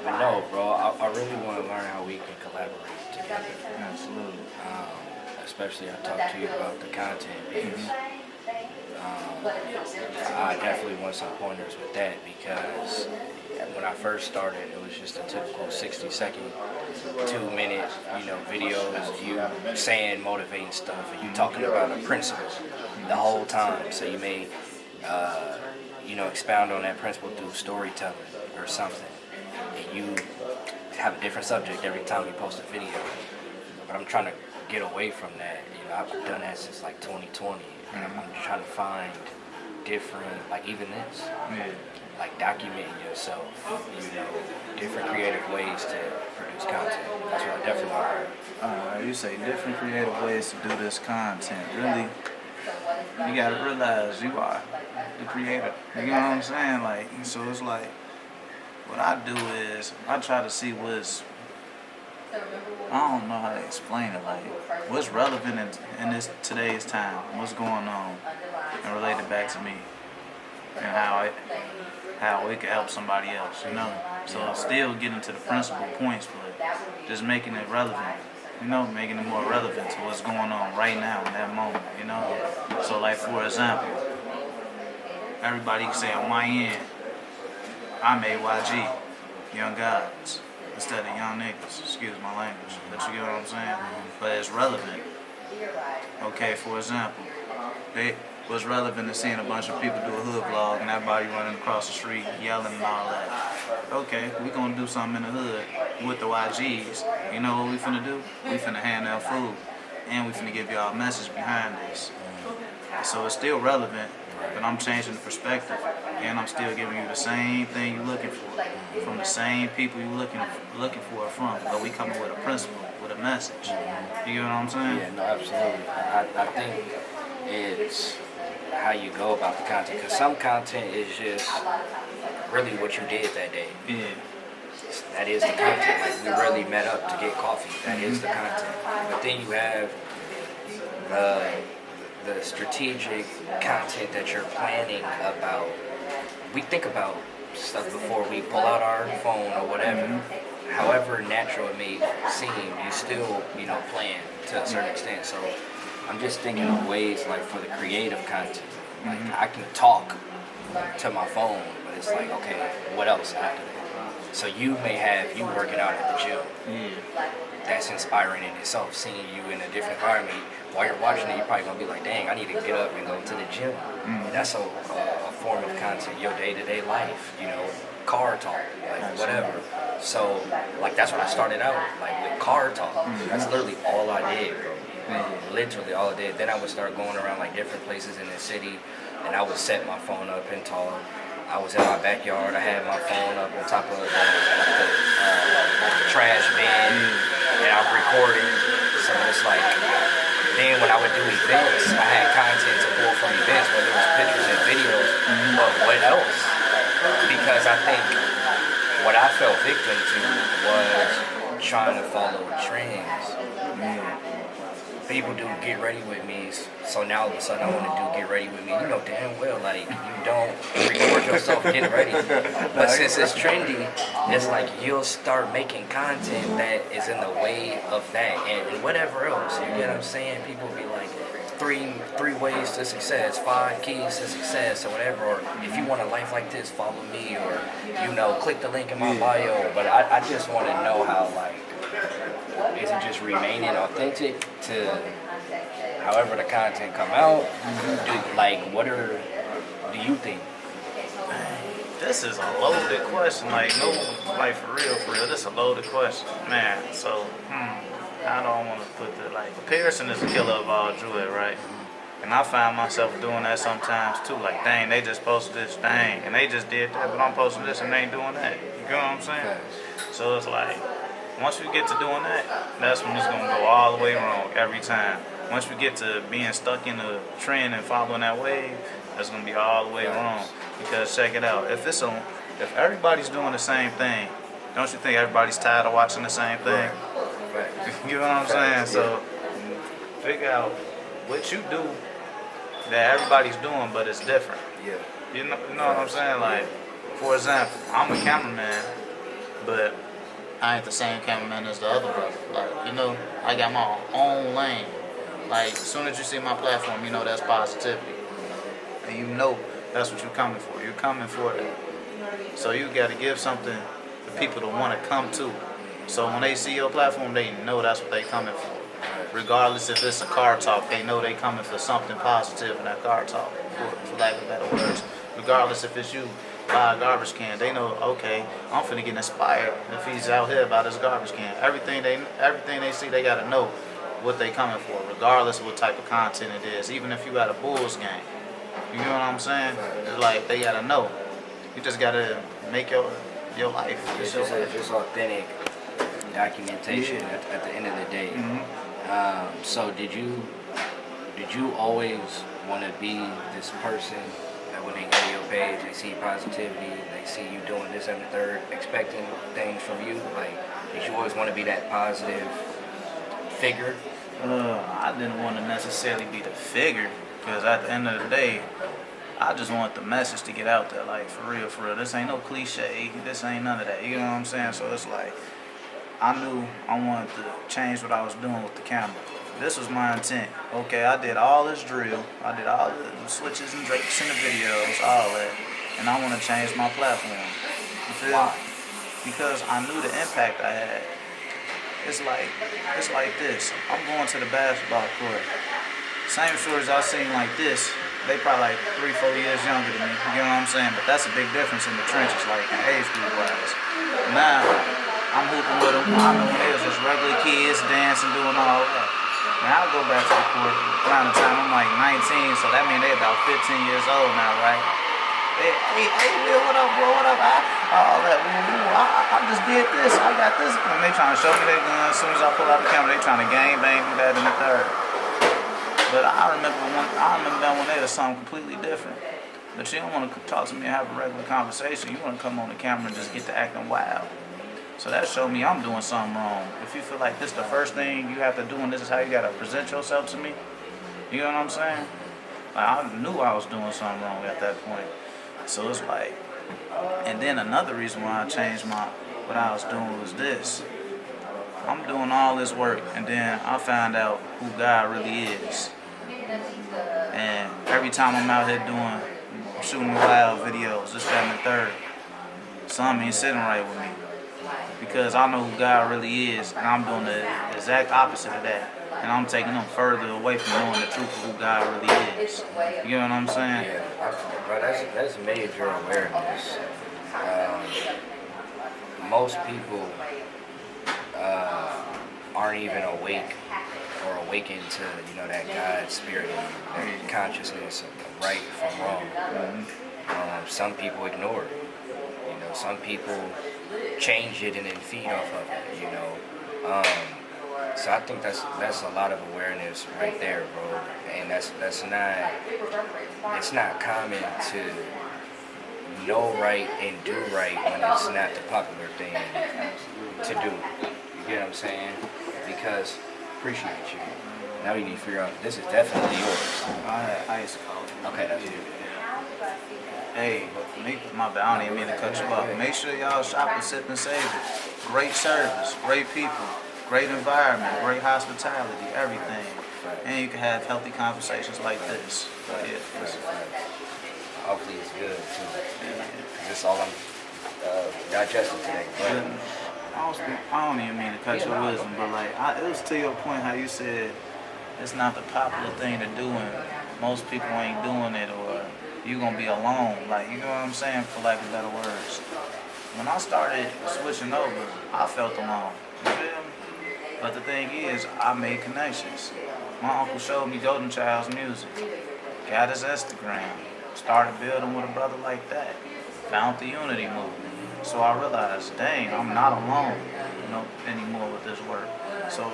But no, bro, I really want to learn how we can collaborate together. Absolutely. Especially I talked to you about the content piece. I definitely want some pointers with that because when I first started, it was just a typical 60-second, 2-minute, videos of you saying motivating stuff and you talking about a principle the whole time. So you may, expound on that principle through storytelling or something. And you have a different subject every time you post a video. But I'm trying to get away from that. I've done that since like 2020, and I'm trying to find different, like even this, like documenting yourself, different creative ways to produce content. That's what I definitely want to learn. You say different creative ways to do this content. Really, you gotta realize you are the creator. You know what I'm saying? Like, so it's like, what I do is I try to see what's, I don't know how to explain it, like what's relevant in this today's time, what's going on, and relate it back to me, and how it could help somebody else, So still getting to the principal points, but just making it relevant, making it more relevant to what's going on right now in that moment, So like for example, everybody can say on my end, I made YG, Young Gods, instead of young niggas, excuse my language, but you get what I'm saying? But it's relevant. Okay, for example, it was relevant to seeing a bunch of people do a hood vlog and everybody running across the street yelling and all that. Okay, we gonna do something in the hood with the YGs. You know what we finna do? We finna hand out food, and we finna give y'all a message behind this. So it's still relevant, but I'm changing the perspective, and I'm still giving you the same thing you're looking for, from the same people you're looking for it from, but we coming with a principle, with a message. You get what I'm saying? Yeah, no, absolutely. I think it's how you go about the content, because some content is just really what you did that day. Yeah. That is the content. Like, we really met up to get coffee. That is the content. But then you have the strategic content that you're planning about. We think about stuff before we pull out our phone or whatever. However natural it may seem, you still, plan to a certain extent. So I'm just thinking of ways like for the creative content. Like I can talk to my phone, but it's like, okay, what else after that? So you may have you working out at the gym. That's inspiring in itself, seeing you in a different environment. While you're watching it, you're probably going to be like, dang, I need to get up and go to the gym. That's a form of content, your day-to-day life, car talk, like whatever. So, like, that's what I started out, like, with car talk. That's literally all I did, bro. Literally all I did. Then I would start going around, like, different places in the city, and I would set my phone up and talk. I was in my backyard. I had my phone up on top of the trash bin, and I'm recording. So it's like, then when I would do events, I had content to pull from events, whether it was pictures and videos. But what else? Because I think what I fell victim to was trying to follow trends. People do get ready with me, so now all of a sudden I want to do get ready with me. You know damn well, like, you don't record yourself getting ready. But since it's trendy, it's like you'll start making content that is in the way of that and whatever else. You get what I'm saying? People be like, three ways to success, 5 keys to success, or whatever. Or if you want a life like this, follow me, or, you know, click the link in my bio. But I just want to know how, like, is it just remaining authentic to however the content come out? What do you think? This is a loaded question. Like, no, like, for real, this is a loaded question. Man, so, I don't want to put the, like, comparison is the killer of all joy, right? And I find myself doing that sometimes too. Like, dang, they just posted this, dang, and they just did that, but I'm posting this and they ain't doing that. You know what I'm saying? So it's like, once we get to doing that, that's when it's going to go all the way wrong every time. Once we get to being stuck in the trend and following that wave, that's going to be all the way wrong. Because check it out, if everybody's doing the same thing, don't you think everybody's tired of watching the same thing? You know what I'm saying? So figure out what you do that everybody's doing, but it's different. You know what I'm saying? Like, for example, I'm a cameraman, but I ain't the same cameraman as the other brother. Like, you know, I got my own lane. Like, as soon as you see my platform, you know that's positivity. And you know that's what you're coming for. You're coming for it. So you got to give something for people to want to come to. So when they see your platform, they know that's what they coming for. Regardless if it's a car talk, they know they coming for something positive in that car talk, for lack of better words. Regardless if it's you buy a garbage can, they know, okay, I'm finna get inspired if he's out here about his garbage can. Everything they see, they gotta know what they coming for, regardless of what type of content it is. Even if you got a Bulls game, you know what I'm saying? It's like they gotta know. You just gotta make your life. It's just authentic documentation at the end of the day. So did you always want to be this person that when they go to your page, they see positivity, they see you doing this and the third, expecting things from you? Like, did you always want to be that positive figure? I didn't want to necessarily be the figure, because at the end of the day, I just want the message to get out there. Like, for real. This ain't no cliche. This ain't none of that. You know what I'm saying? So it's like, I knew I wanted to change what I was doing with the camera. This was my intent. Okay, I did all this drill. I did all the switches and drakes in the videos, all that. And I want to change my platform. You feel? Why? Because I knew the impact I had. It's like this. I'm going to the basketball court. Same shorties I seen like this, they probably like 3-4 years younger than me. You know what I'm saying? But that's a big difference in the trenches, like in age group wise. Now, I'm hooping with them. I remember when they was just regular kids dancing, doing all that. Now I go back to the court around the time I'm like 19, so that means they about 15 years old now, right? Hey, Will, what up, bro? What up? All that. I just did this. I got this. And they trying to show me their gun. As soon as I pull out the camera, they trying to gang bang, do that in the third. But I remember that one day was something completely different. But you don't want to talk to me and have a regular conversation. You want to come on the camera and just get to acting wild. So that showed me I'm doing something wrong. If you feel like this is the first thing you have to do and this is how you got to present yourself to me, you know what I'm saying? Like, I knew I was doing something wrong at that point. So it's like, and then another reason why I changed what I was doing was this. I'm doing all this work and then I find out who God really is. And every time I'm out here shooting wild videos, this, that, and the third, something ain't sitting right with me. Because I know who God really is, and I'm doing the exact opposite of that. And I'm taking them further away from knowing the truth of who God really is. You know what I'm saying? Yeah, bro, that's major awareness. Most people aren't even awake or awaken to, you know, that God spirit, that consciousness of right from wrong. Some people ignore it. You know, some people change it and then feed off of it. You know, so I think that's a lot of awareness right there, bro. And that's not, it's not common to know right and do right when it's not the popular thing to do. You get what I'm saying? Because appreciate you. Now you need to figure out this is definitely yours. I used to call it. Okay, that's you. Hey, my bad, I don't even mean to cut you off. Make sure y'all shop at Sip Savor. Great service, great people, great environment, great hospitality, everything. And you can have healthy conversations like this. Yeah, Hopefully it's good too. Cause it's all I'm digesting today. I don't even mean to cut your wisdom, but like it was to your point how you said it's not the popular thing to do and most people ain't doing it, or you gonna be alone. Like, you know what I'm saying, for lack of better words. When I started switching over, I felt alone. You feel me? But the thing is, I made connections. My uncle showed me Golden Child's music, got his Instagram, started building with a brother like that, found the unity movement. So I realized, dang, I'm not alone, you know, anymore with this work. So,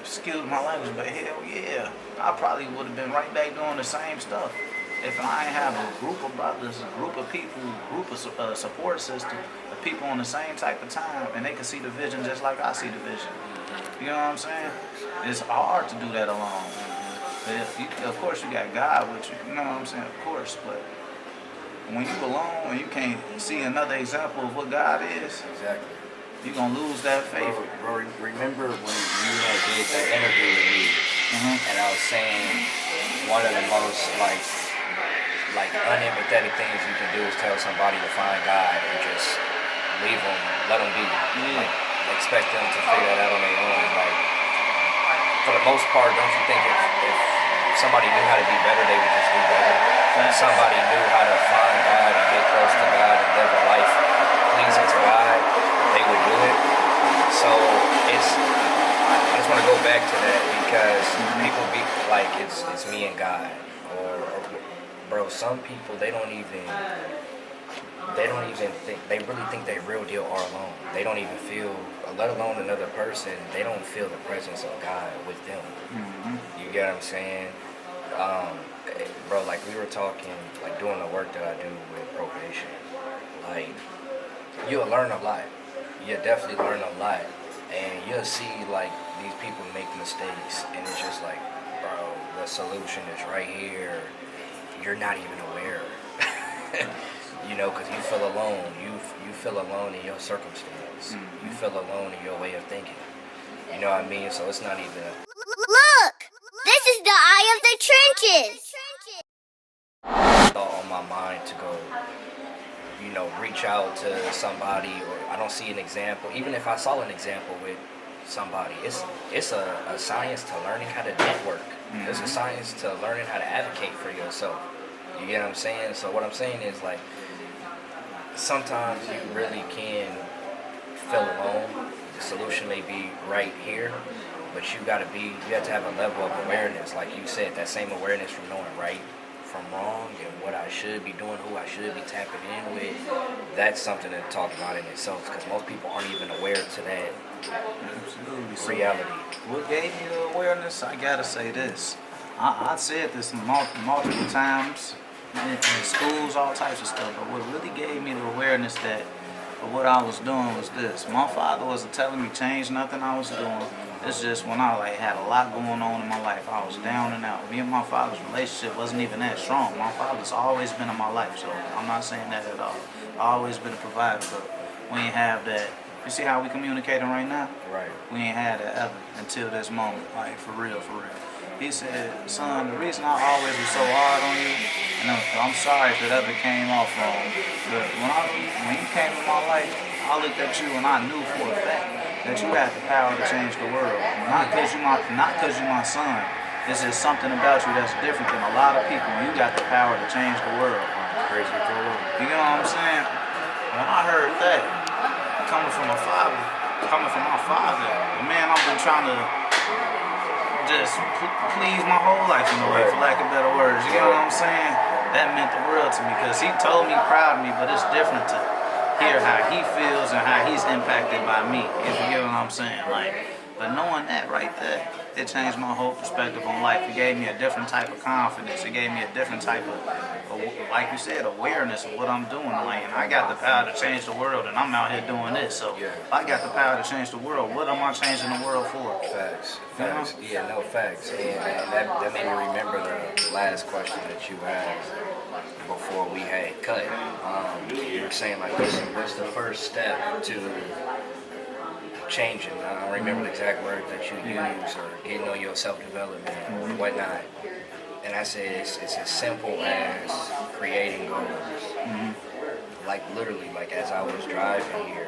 excuse my language, but hell yeah, I probably would have been right back doing the same stuff if I ain't have a group of brothers, a group of people, group of support system, of people on the same type of time, and they can see the vision just like I see the vision. You know what I'm saying? It's hard to do that alone. Of course, you got God with you. You know what I'm saying? Of course, but when you alone and you can't see another example of what God is, Exactly. you're gonna lose that faith. Bro, remember when you had did that interview with me, and I was saying one of the most like unempathetic things you can do is tell somebody to find God and just leave them, let them be. Like, expect them to figure that out on their own. Like, for the most part, don't you think if somebody knew how to be better, they would just do better? If somebody knew how to find God and get close to God and live a life pleasing to God, they would do it. So I just want to go back to that because people be like, it's me and God, or bro, some people they don't even think, they really think they real deal are alone. They don't even feel, let alone another person, they don't feel the presence of God with them. You get what I'm saying? Bro, like we were talking, like doing the work that I do with probation, like you'll learn a lot. You'll definitely learn a lot. And you'll see like these people make mistakes and it's just like, bro, the solution is right here. You're not even aware. You know, because you feel alone. You feel alone in your circumstance. You feel alone in your way of thinking. You know what I mean? So it's not even Look! This is the eye of the trenches! thought on my mind to go, you know, reach out to somebody, or I don't see an example. Even if I saw an example with somebody, it's a science to learning how to network. It's a science to learning how to advocate for yourself. You get what I'm saying? So what I'm saying is like, sometimes you really can feel alone. The solution may be right here, but you have to have a level of awareness. Like you said, that same awareness from knowing right from wrong and what I should be doing, who I should be tapping in with. That's something to talk about in itself, because most people aren't even aware to that reality. What gave me the awareness? I gotta say this. I said this multiple times in schools, all types of stuff, but what really gave me the awareness that of what I was doing was this. My father wasn't telling me change nothing I was doing. It's just when I had a lot going on in my life, I was down and out. Me and my father's relationship wasn't even that strong. My father's always been in my life, so I'm not saying that at all. I've always been a provider, but we ain't have that. You see how we communicating right now? Right. We ain't had that ever until this moment, like for real, for real. He said, son, the reason I always was so hard on you, and I'm sorry if it ever came off wrong, but when you came in my life, I looked at you and I knew for a fact that you had the power to change the world. Not because you my son. It's just something about you that's different than a lot of people. You got the power to change the world. Crazy cool. You know what I'm saying? When I heard that, coming from my father, the man I've been trying to just please my whole life in a way, for lack of better words. You get what I'm saying? That meant the world to me because he told me proud of me, but it's different to hear how he feels and how he's impacted by me. If you get what I'm saying, like. But knowing that right there, it changed my whole perspective on life. It gave me a different type of confidence. It gave me a different type of, like you said, awareness of what I'm doing. Like, and I got the power to change the world, and I'm out here doing this. So if I got the power to change the world, what am I changing the world for? Facts. Yeah, no facts. And that made me remember the last question that you asked before we had cut. You were saying, like, what's the first step to changing? I don't remember the exact word that you use, or getting on your self-development or whatnot. And I said it's as simple as creating goals. Like literally, like as I was driving here,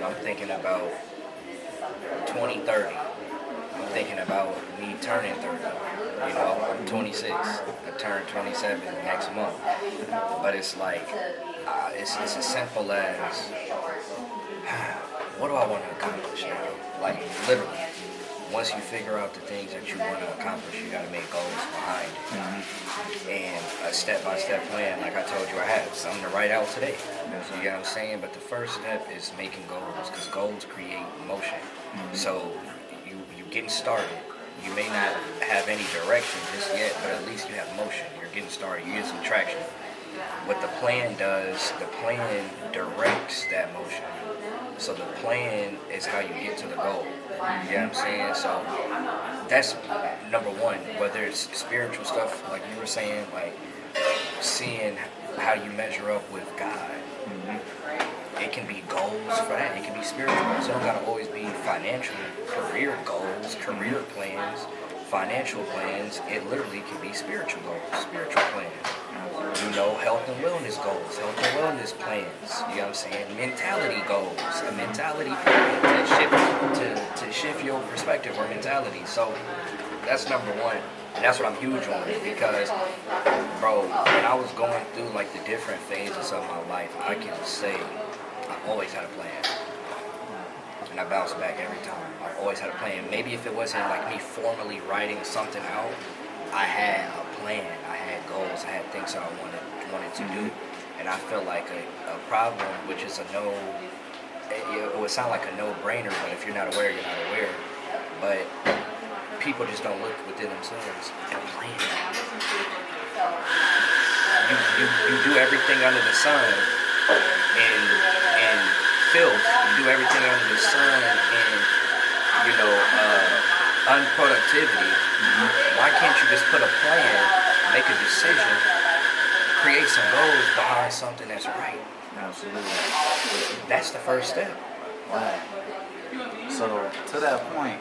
I'm thinking about 2030. I'm thinking about me turning 30. I'm 26. I turn 27 next month. But it's like, it's as simple as, what do I want to accomplish now? Like, literally, once you figure out the things that you want to accomplish, you got to make goals behind it. And a step-by-step plan, like I told you, I have something to write out today. You get what I'm saying? But the first step is making goals, because goals create motion. So you getting started. You may not have any direction just yet, but at least you have motion. You're getting started. You get some traction. What the plan does, the plan directs that motion. So the plan is how you get to the goal. You know what I'm saying? So that's number one. Whether it's spiritual stuff, like you were saying, like seeing how you measure up with God. It can be goals for that. It can be spiritual. So it don't gotta always be financial, career goals, career plans, financial plans. It literally can be spiritual goals, spiritual plans. Health and wellness goals, health and wellness plans. You know what I'm saying? Mentality goals, a mentality plan to shift your perspective or mentality. So that's number one. And that's what I'm huge on, because, bro, when I was going through like the different phases of my life, I can say I always had a plan. And I bounced back every time. I always had a plan. Maybe if it wasn't like me formally writing something out, I had a plan. I had goals. I had things that I wanted to do. And I feel like a problem, which is it would sound like a no-brainer, but if you're not aware, you're not aware. But people just don't look within themselves and plan. You do everything under the sun and filth. You do everything under the sun and unproductivity. Why can't you just put a plan, make a decision, create some goals behind something that's right? Absolutely. That's the first step. Right. So to that point,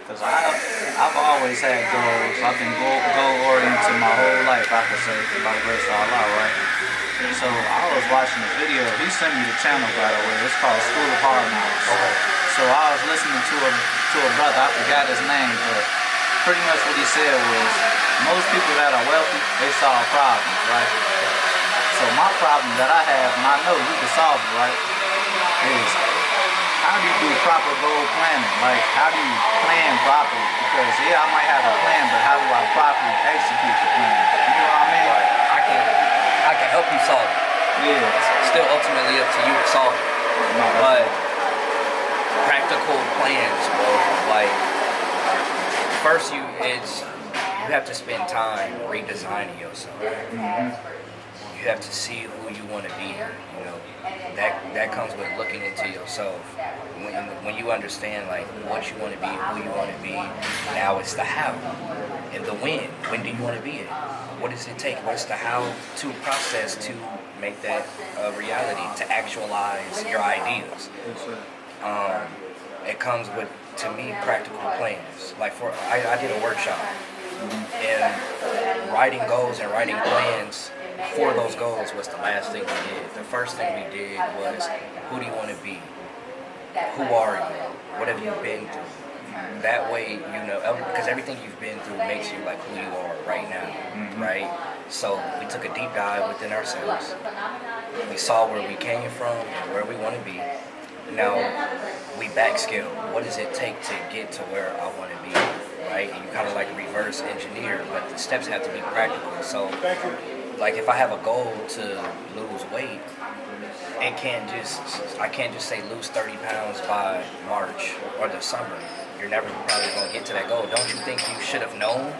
because I've always had goals. I've been goal-oriented my whole life, I could say, by the grace of Allah, right? So I was watching a video. He sent me the channel, by the way. It's called School of Hard Knocks. So I was listening to a brother. I forgot his name, but pretty much what he said was, most people that are wealthy, they solve problems, right? So my problem that I have, and I know you can solve it, right, is how do you do proper goal planning? Like, how do you plan properly? Because, I might have a plan, but how do I properly execute the plan? You know what I mean? Right. I can help you solve it. Yeah. It's still ultimately up to you to solve it. But practical plans, bro. Like, first you have to spend time redesigning yourself. You have to see who you want to be. That comes with looking into yourself. When you understand like what you want to be, who you want to be, now it's the how and the when. When do you want to be it? What does it take? What's the how to process to make that a reality, to actualize your ideas? It comes with, to me, practical plans. Like I did a workshop, and writing goals and writing plans for those goals was the last thing we did. The first thing we did was, who do you want to be? Who are you? What have you been through? That way, because everything you've been through makes you like who you are right now, right? So we took a deep dive within ourselves. We saw where we came from and where we want to be. Now we backscale. What does it take to get to where I want to be? right? And you kind of like reverse engineer, but the steps have to be practical. So, like if I have a goal to lose weight, I can't just say lose 30 pounds by March or the summer. You're never probably going to get to that goal. Don't you think you should have known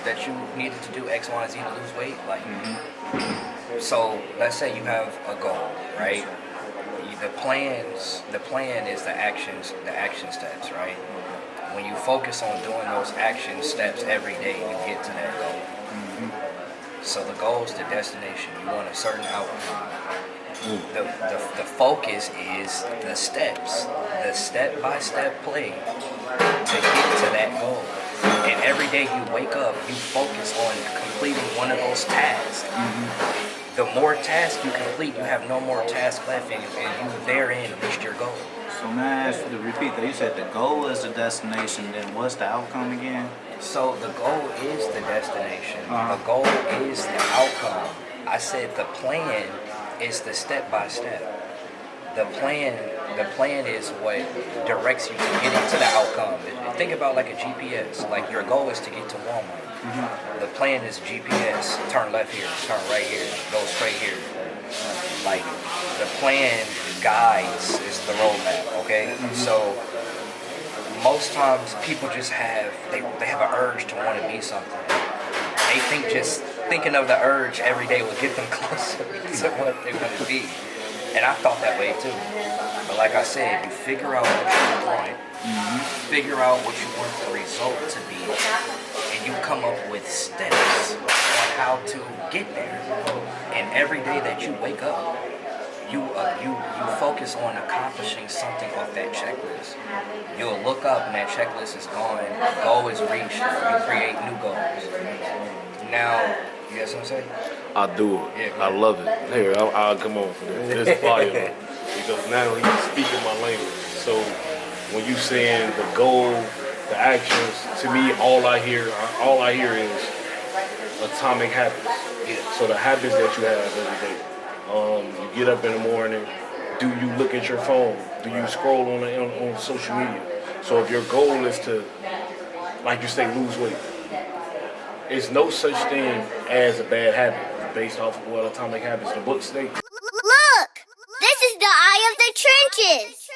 that you needed to do X, Y, and Z to lose weight? Like, so let's say you have a goal, right? The plan is the action steps, right? When you focus on doing those action steps every day, you get to that goal. So the goal is the destination. You want a certain outcome. The focus is the steps, the step-by-step play to get to that goal. And every day you wake up, you focus on completing one of those tasks. The more tasks you complete, you have no more tasks left, and you therein reached your goal. So may I ask you to repeat that? You said the goal is the destination, then what's the outcome again? So the goal is the destination. The goal is the outcome. I said the plan is the step-by-step. The plan is what directs you to getting to the outcome. Think about like a GPS. Like your goal is to get to Walmart. The plan is GPS. Turn left here, turn right here, go straight here. Like the plan guides is the roadmap, okay? So most times people just have they have an urge to want to be something. They think just thinking of the urge every day will get them closer to what they want to be. And I thought that way too. But like I said, you figure out what you want, figure out what you want the result to be, and you come up with steps on how to get there. And every day that you wake up, you focus on accomplishing something off that checklist. You'll look up and that checklist is gone, goal is reached, you create new goals. Now, you got something to say? I do it. Yeah, I love it. Here, I'll come on for this. It's fire. Because now he's speaking my language. So when you saying the goal, the actions, to me, all I hear is atomic habits. So the habits that you have every day. You get up in the morning. Do you look at your phone? Do you scroll on social media? So if your goal is to, like you say, lose weight, it's no such thing as a bad habit based off of what Atomic Habits, the book states. Look! This is the Eye of the Trenches!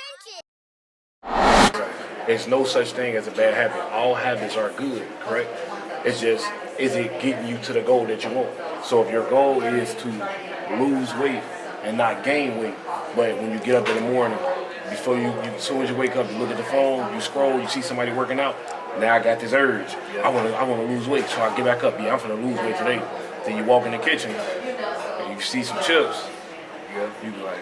There's no such thing as a bad habit. All habits are good, correct? It's just, is it getting you to the goal that you want? So if your goal is to lose weight and not gain weight, but when you get up in the morning, before as soon as you wake up, you look at the phone, you scroll, you see somebody working out. Now I got this urge. I want to lose weight, so I get back up. Yeah, I'm finna lose weight today. Then you walk in the kitchen and you see some chips. You be like,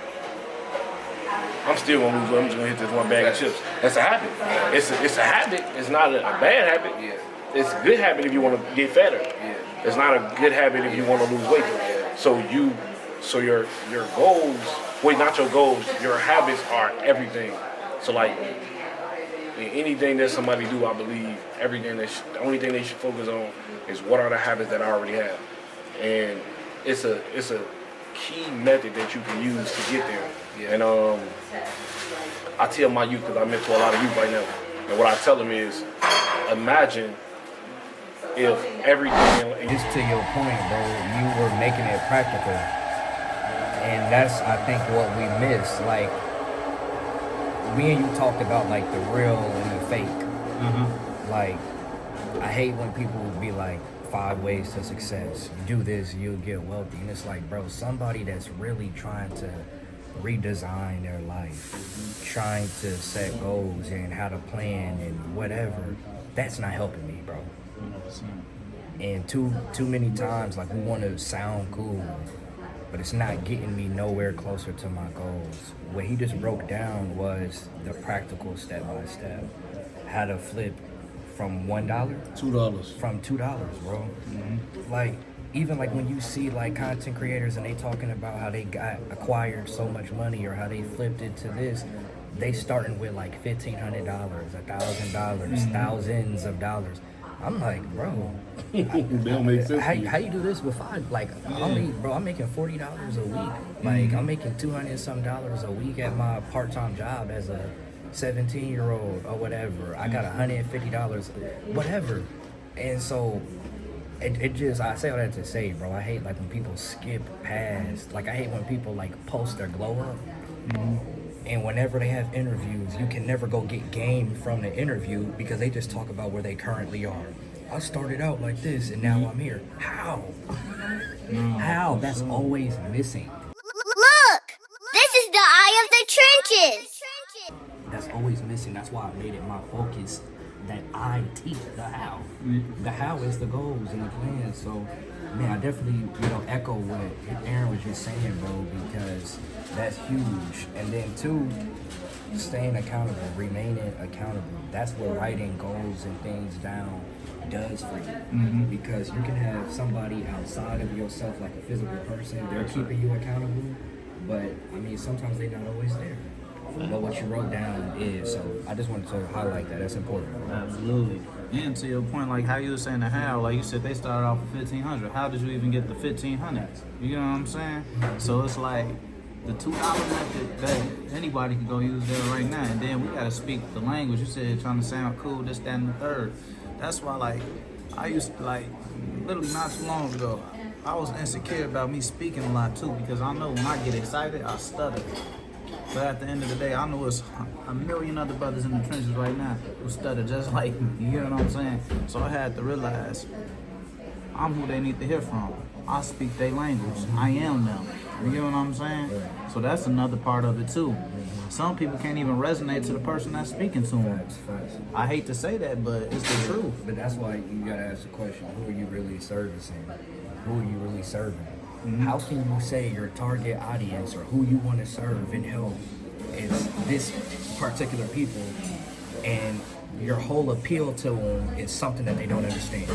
I'm still gonna lose weight. I'm just gonna hit this one bag of chips. That's a habit. It's a habit. It's not a bad habit. It's a good habit if you want to get fatter. It's not a good habit if you want to lose weight. So your goals, wait, not your goals. Your habits are everything. So like. Anything that somebody do, I believe, the only thing they should focus on is what are the habits that I already have, and it's a key method that you can use to get there. And I tell my youth, because I mentor a lot of youth right now, and what I tell them is, imagine if everything. Just to your point, bro, you were making it practical, and that's I think what we miss. Like, me and you talked about like the real and the fake. Like, I hate when people would be like 5 ways to success. You do this, you'll get wealthy. And it's like, bro, somebody that's really trying to redesign their life, trying to set goals and how to plan and whatever, that's not helping me, bro. And too many times, like, we want to sound cool, but it's not getting me nowhere closer to my goals. What he just broke down was the practical step-by-step. How to flip from $1? $2. From $2, bro. Like, even like when you see like content creators and they talking about how they got acquired so much money or how they flipped it to this, they starting with like $1,500, $1,000, thousands of dollars. I'm like, bro, Don't make sense. how you do this with $5? Like, I'm making $40 a week. Like, I'm making $200 some a week at my part-time job as a 17-year-old or whatever. I got $150, whatever. And so it just, I say all that to say, bro, I hate like when people skip past, like I hate when people like post their glow up. And whenever they have interviews, you can never go get game from the interview because they just talk about where they currently are. I started out like this and now I'm here. How? How? That's always missing. Look! This is the eye of the trenches! That's always missing. That's why I made it my focus that I teach the how. The how is the goals and the plans. So, man, I definitely, echo what Aaron was just saying, bro, because that's huge. And then, two, staying accountable, remaining accountable. That's what writing goals and things down does for you. Because you can have somebody outside of yourself, like a physical person, they're keeping you accountable, but, I mean, sometimes they're not always there. But what you wrote down is, so I just wanted to highlight that. That's important. Absolutely. And to your point, like how you were saying the how, like you said they started off with 1,500. How did you even get the 1,500? You know what I'm saying? So it's like the $2 method that anybody can go use there right now. And then we gotta speak the language. You said trying to sound cool, this, that, and the third. That's why, like, I used to, like, literally not too long ago, I was insecure about me speaking a lot too, because I know when I get excited, I stutter. But at the end of the day, I know it's a million other brothers in the trenches right now who stutter just like me. You know what I'm saying? So I had to realize I'm who they need to hear from. I speak their language. I am them. You get what I'm saying? So that's another part of it too. Some people can't even resonate to the person that's speaking to them. I hate to say that, but it's the truth. But that's why you gotta ask the question: who are you really servicing? Who are you really serving? How can you say your target audience or who you want to serve and help is this particular people, and your whole appeal to them is something that they don't understand?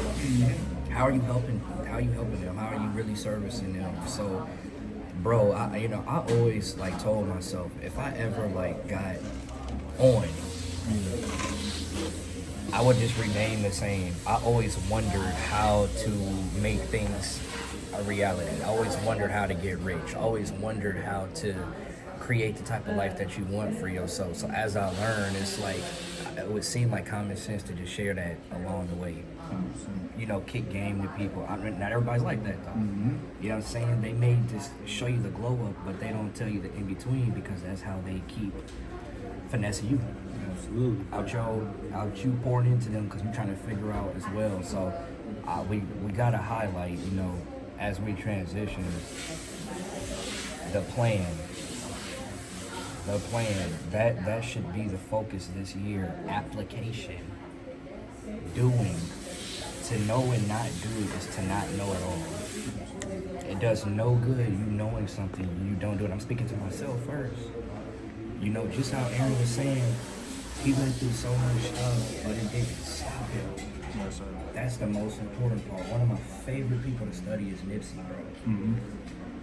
How are you helping? How are you helping them? How are you really servicing them? So, bro, I always like told myself if I ever like got on, I would just remain the same. I always wondered how to make things a reality. I always wondered how to get rich. I always wondered how to create the type of life that you want for yourself. So as I learn, it's like it would seem like common sense to just share that along the way. Kick game to people. I mean, not everybody's like that though. You know what I'm saying? They may just show you the glow up, but they don't tell you the in between because that's how they keep finessing you. Absolutely. Out you pouring into them because you're trying to figure out as well. So we gotta highlight, as we transition, the plan, that should be the focus this year. Application, doing. To know and not do is to not know at all. It does no good you knowing something you don't do it. I'm speaking to myself first. Just how Aaron was saying, he went through so much stuff, but it didn't stop him. Yes, sir. That's the most important part. One of my favorite people to study is Nipsey, bro.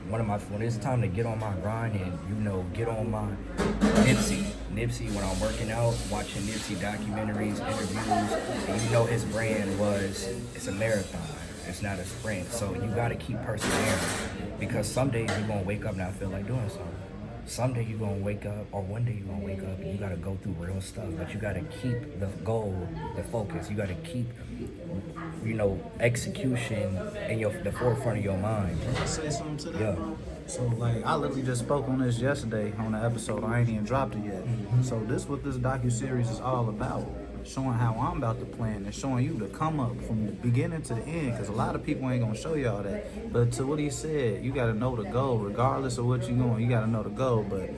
When it's time to get on my grind and, get on my Nipsey, when I'm working out, watching Nipsey documentaries, interviews, and his brand it's a marathon. It's not a sprint. So you got to keep persevering because some days you're going to wake up and not feel like doing something. Someday you're going to wake up, or one day you're going to wake up and you got to go through real stuff, but you got to keep the goal, the focus. You got to keep, execution in the forefront of your mind. Can I say something to that? Yeah. Bro? So, like, I literally just spoke on this yesterday on the episode. I ain't even dropped it yet. So this what this docuseries is all about. Showing how I'm about to plan and showing you the come up from the beginning to the end, because a lot of people ain't gonna show y'all that. But to what he said, you gotta know the goal, regardless of what you're going. You gotta know the goal. But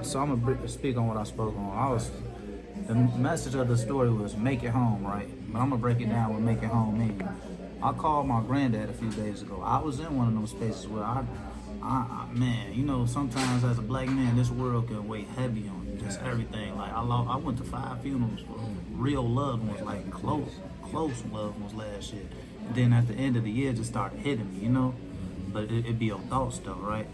so I'm gonna speak on what I spoke on. The message of the story was make it home, right? But I'm gonna break it down with make it home meaning. I called my granddad a few days ago. I was in one of those spaces where man, sometimes as a black man, this world can weigh heavy on you. Just everything. Like I went to 5 funerals for real loved ones, like close loved ones last year. And then at the end of the year, it just started hitting me, But it'd be your thoughts though, right?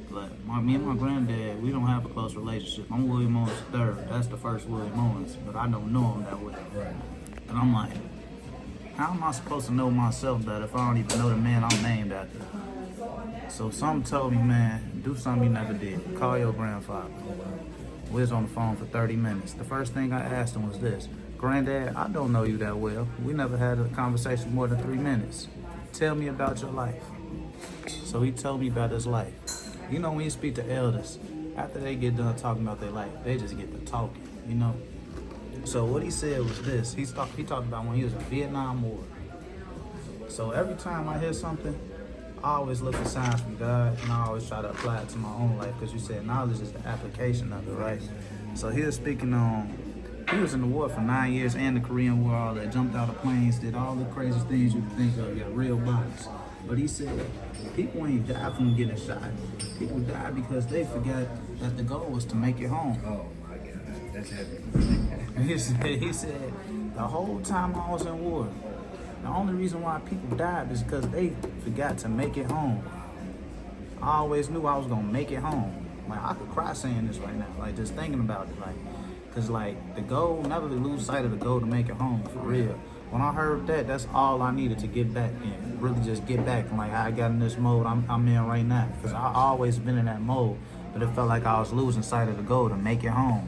But me and my granddad, we don't have a close relationship. I'm William Owens III. That's the first William Owens, but I don't know him that well. And I'm like, how am I supposed to know myself better if I don't even know the man I'm named after? So something told me, man, do something you never did. Call your grandfather. We was on the phone for 30 minutes. The first thing I asked him was this: Granddad, I don't know you that well. We never had a conversation more than 3 minutes. Tell me about your life. So he told me about his life. You know, when you speak to elders, after they get done talking about their life, they just get to talking, you know? So what he said was this. He talked about when he was in Vietnam War. So every time I hear something, I always look for signs from God, and I always try to apply it to my own life, because you said knowledge is the application of it, right? So he was speaking on, he was in the war for 9 years, and the Korean War, all that, jumped out of planes, did all the crazy things you could think of, got real bodies. But he said, people ain't die from getting shot. People die because they forgot that the goal was to make it home. Oh my God, that's heavy. He said, the whole time I was in war, the only reason why people died is because they forgot to make it home. I always knew I was gonna make it home. Like, I could cry saying this right now, like just thinking about it, like, cause like the goal, never lose sight of the goal to make it home, for real. When I heard that, that's all I needed to get back in. Really just get back from like I got in this mode I'm in right now. Cause I always been in that mode, but it felt like I was losing sight of the goal to make it home.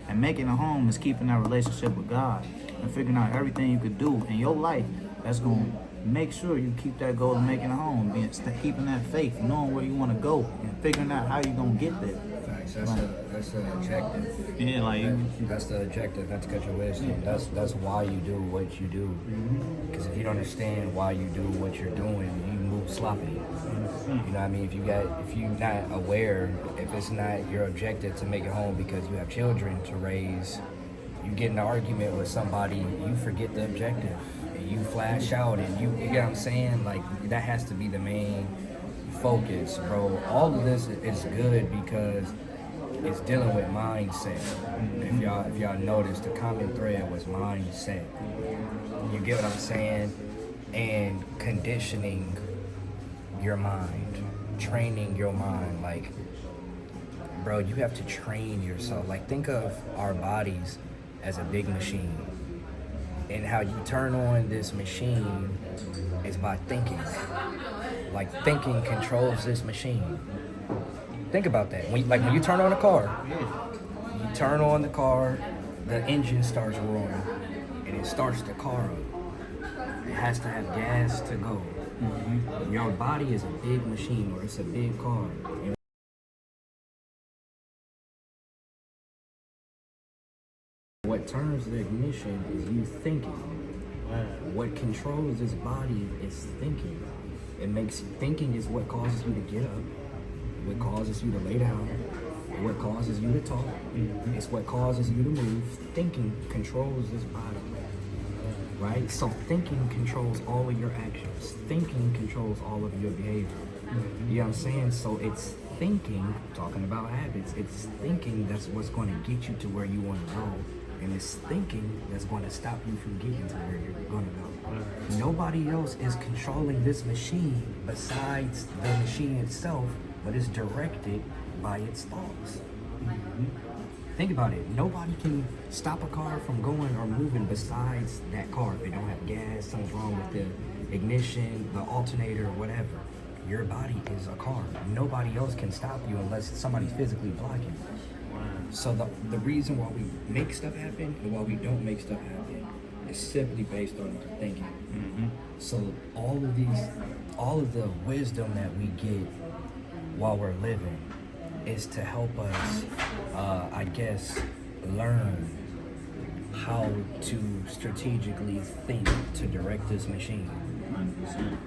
And making it home is keeping that relationship with God and figuring out everything you could do in your life that's gonna make sure you keep that goal of making it home, keeping that faith, knowing where you want to go, and figuring out how you're gonna get there. Facts. That's the objective. Yeah, like That's the objective. Not to cut your wisdom. That's why you do what you do. Because if you don't understand why you do what you're doing, you move sloppy. You know what I mean? If you're not aware, if it's not your objective to make it home because you have children to raise, you get in an argument with somebody, you forget the objective. And you flash out, and you get what I'm saying? Like, that has to be the main focus, bro. All of this is good because it's dealing with mindset. If y'all notice, the common thread was mindset. You get what I'm saying? And conditioning your mind, training your mind. Like, bro, you have to train yourself. Like, think of our bodies as a big machine. And how you turn on this machine is by thinking. Like, thinking controls this machine. Think about that. When you turn on a car, you turn on the car, the engine starts roaring, and it starts the car up. It has to have gas to go. Your body is a big machine, or it's a big car. And what turns the ignition is you thinking. What controls this body is thinking. Thinking is what causes you to get up, what causes you to lay down, what causes you to talk. It's what causes you to move. Thinking controls this body, right? So thinking controls all of your actions. Thinking controls all of your behavior. You know what I'm saying? So it's thinking, talking about habits, it's thinking that's what's going to get you to where you want to go. And it's thinking that's going to stop you from getting to where you're going to go. Nobody else is controlling this machine besides the machine itself, but it's directed by its thoughts. Think about it. Nobody can stop a car from going or moving besides that car. If they don't have gas, something's wrong with the ignition, the alternator, whatever. Your body is a car. Nobody else can stop you unless somebody's physically blocking you. So the reason why we make stuff happen and why we don't make stuff happen is simply based on our thinking. So all of the wisdom that we get while we're living is to help us, I guess, learn how to strategically think to direct this machine. 100%.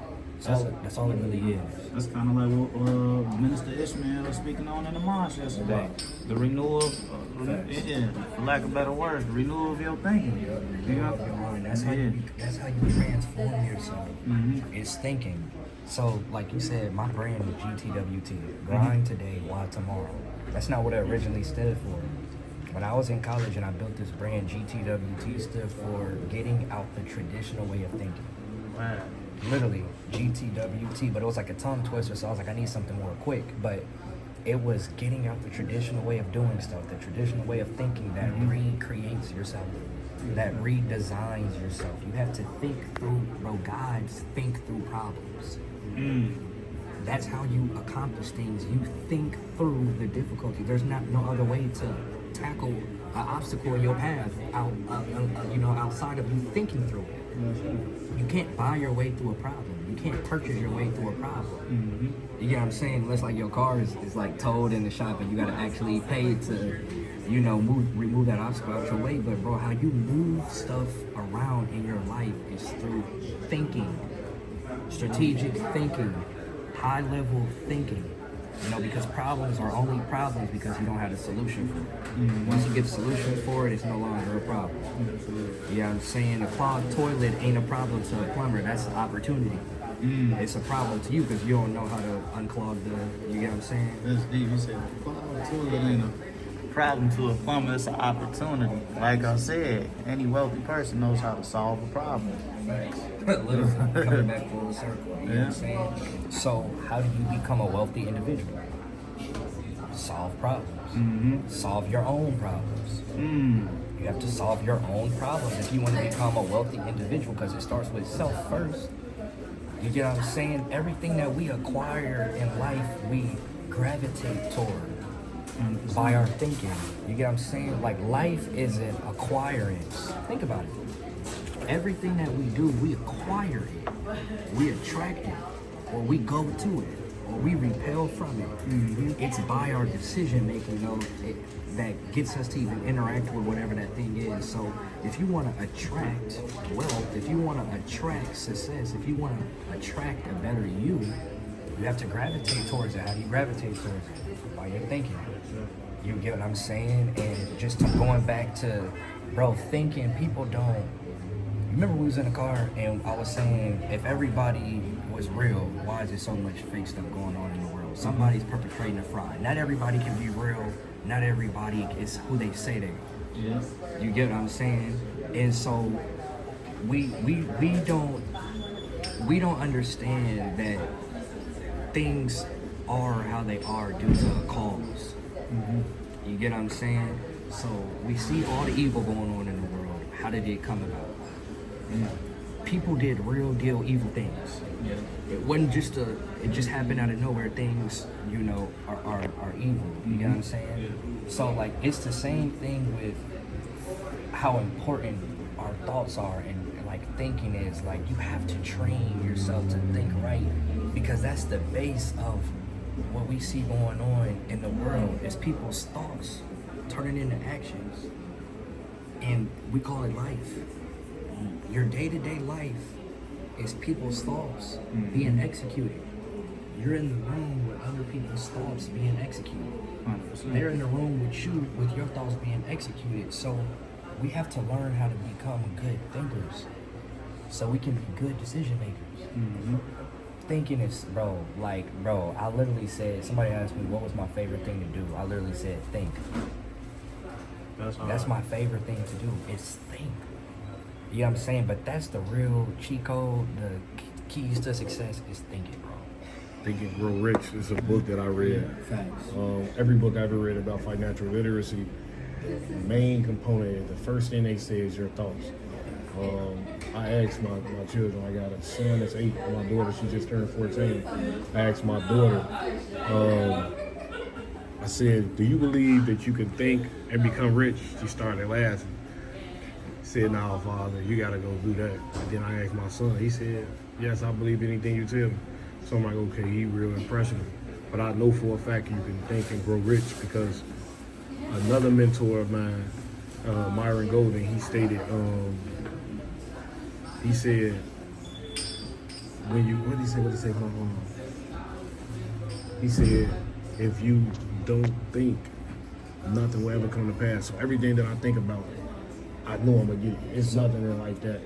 That's all it really is. That's kind of like what Minister Ishmael was speaking on in the mosque yesterday. The renewal of, for lack of better words, the renewal of your thinking. You know? That's how you transform yourself. It's thinking. So, like you said, my brand was GTWT. Grind today, why tomorrow? That's not what it originally stood for. When I was in college and I built this brand, GTWT stood for getting out the traditional way of thinking. Wow. Literally, GTWT, but it was like a tongue twister, so I was like, I need something more quick. But it was getting out the traditional way of doing stuff, the traditional way of thinking that recreates yourself, that redesigns yourself. You have to think through, bro, gods think through problems. That's how you accomplish things. You think through the difficulty. There's no other way tackle an obstacle in your path outside of you thinking through it. You can't buy your way through a problem. You can't purchase your way through a problem. You get what I'm saying? Unless like your car is like towed in the shop and you gotta actually pay to, remove that obstacle out your way. But bro, how you move stuff around in your life is through thinking, strategic thinking, high level thinking. Because problems are only problems because you don't have a solution for it. Once you get a solution for it, it's no longer a problem. You know what I'm saying? A clogged toilet ain't a problem to a plumber. That's an opportunity. It's a problem to you because you don't know how to unclog you get what I'm saying? That's deep. You said clogged toilet ain't a problem to a plumber. It's an opportunity. Like I said, any wealthy person knows how to solve a problem. Thanks. Literally, coming back full circle. You know what I'm saying? So, how do you become a wealthy individual? Solve problems. Solve your own problems. You have to solve your own problems if you want to become a wealthy individual, because it starts with self first. You get what I'm saying? Everything that we acquire in life, we gravitate toward by our thinking. You get what I'm saying? Like, life isn't acquiring. Think about it. Everything that we do, we acquire it, we attract it, or we go to it, or we repel from it. It's by our decision making, that gets us to even interact with whatever that thing is. So if you want to attract wealth, if you want to attract success, if you want to attract a better you have to gravitate towards it. How do you gravitate towards it? By your thinking. You get what I'm saying? And just going back to, bro, thinking, people don't. Remember we was in the car and I was saying, if everybody was real, why is there so much fake stuff going on in the world? Somebody's perpetrating a fraud. Not everybody can be real. Not everybody is who they say they are. Yes. You get what I'm saying? And so we don't understand that things are how they are due to a cause. You get what I'm saying? So we see all the evil going on in the world. How did it come about? People did real deal evil things. It wasn't just it just happened out of nowhere. Things, are evil. You get what I'm saying? So like, it's the same thing with how important our thoughts are, and like thinking is like, you have to train yourself to think right, because that's the base of what we see going on in the world is people's thoughts turning into actions, and we call it life. Your day-to-day life is people's thoughts being executed. You're in the room with other people's thoughts being executed. 100%. They're in the room with you with your thoughts being executed. So we have to learn how to become good thinkers so we can be good decision makers. Thinking is, bro, I literally said, somebody asked me what was my favorite thing to do. I literally said think. That's my favorite thing to do, is think. You know what I'm saying? But that's the real cheat code. The keys to success is thinking, bro. Think and Grow Rich is a book that I read. Facts. Every book I've ever read about financial literacy, the main component, the first thing they say is your thoughts. I asked my children, I got a son that's 8, and my daughter, she just turned 14. I asked my daughter, I said, do you believe that you can think and become rich? She started laughing. Said, no, Father, you gotta go do that. And then I asked my son, he said, yes, I believe anything you tell me. So I'm like, okay, he real impressionable. But I know for a fact you can think and grow rich, because another mentor of mine, Myron Golden, he stated, he said, what did he say? Hold on. He said, if you don't think, nothing will ever come to pass. So everything that I think about, I know I'm gonna get it. It's nothing like that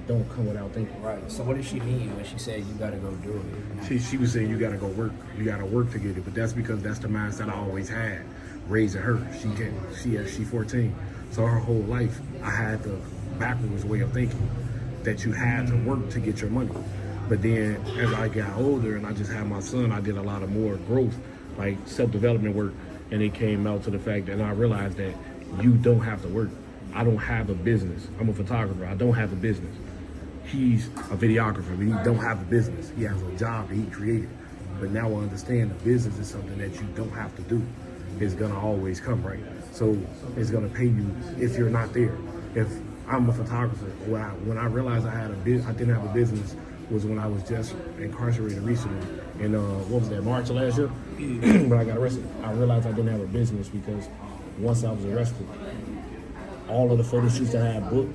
don't come without thinking. Right. So what did she mean when she said you gotta go do it? She was saying you gotta go work. You gotta work to get it. But that's because that's the mindset I always had, raising her. She 14. So her whole life I had the backwards way of thinking that you had to work to get your money. But then as I got older and I just had my son, I did a lot of more growth, like self-development work, and it came out to the fact that I realized that you don't have to work. I don't have a business. I'm a photographer. I don't have a business. He's a videographer, but he don't have a business. He has a job that he created. But now I understand the business is something that you don't have to do. It's gonna always come, right? So it's gonna pay you if you're not there. If I'm a photographer, when I realized I didn't have a business was when I was just incarcerated recently. In what was that, March of last year? But I got arrested. I realized I didn't have a business because once I was arrested, all of the photo shoots that I had booked,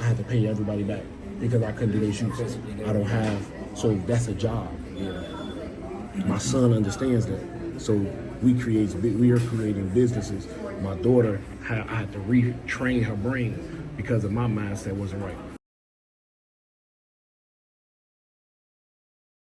I had to pay everybody back because I couldn't do those shoots. I don't have, so that's a job. My son understands that. So we are creating businesses. My daughter, I had to retrain her brain because of my mindset wasn't right.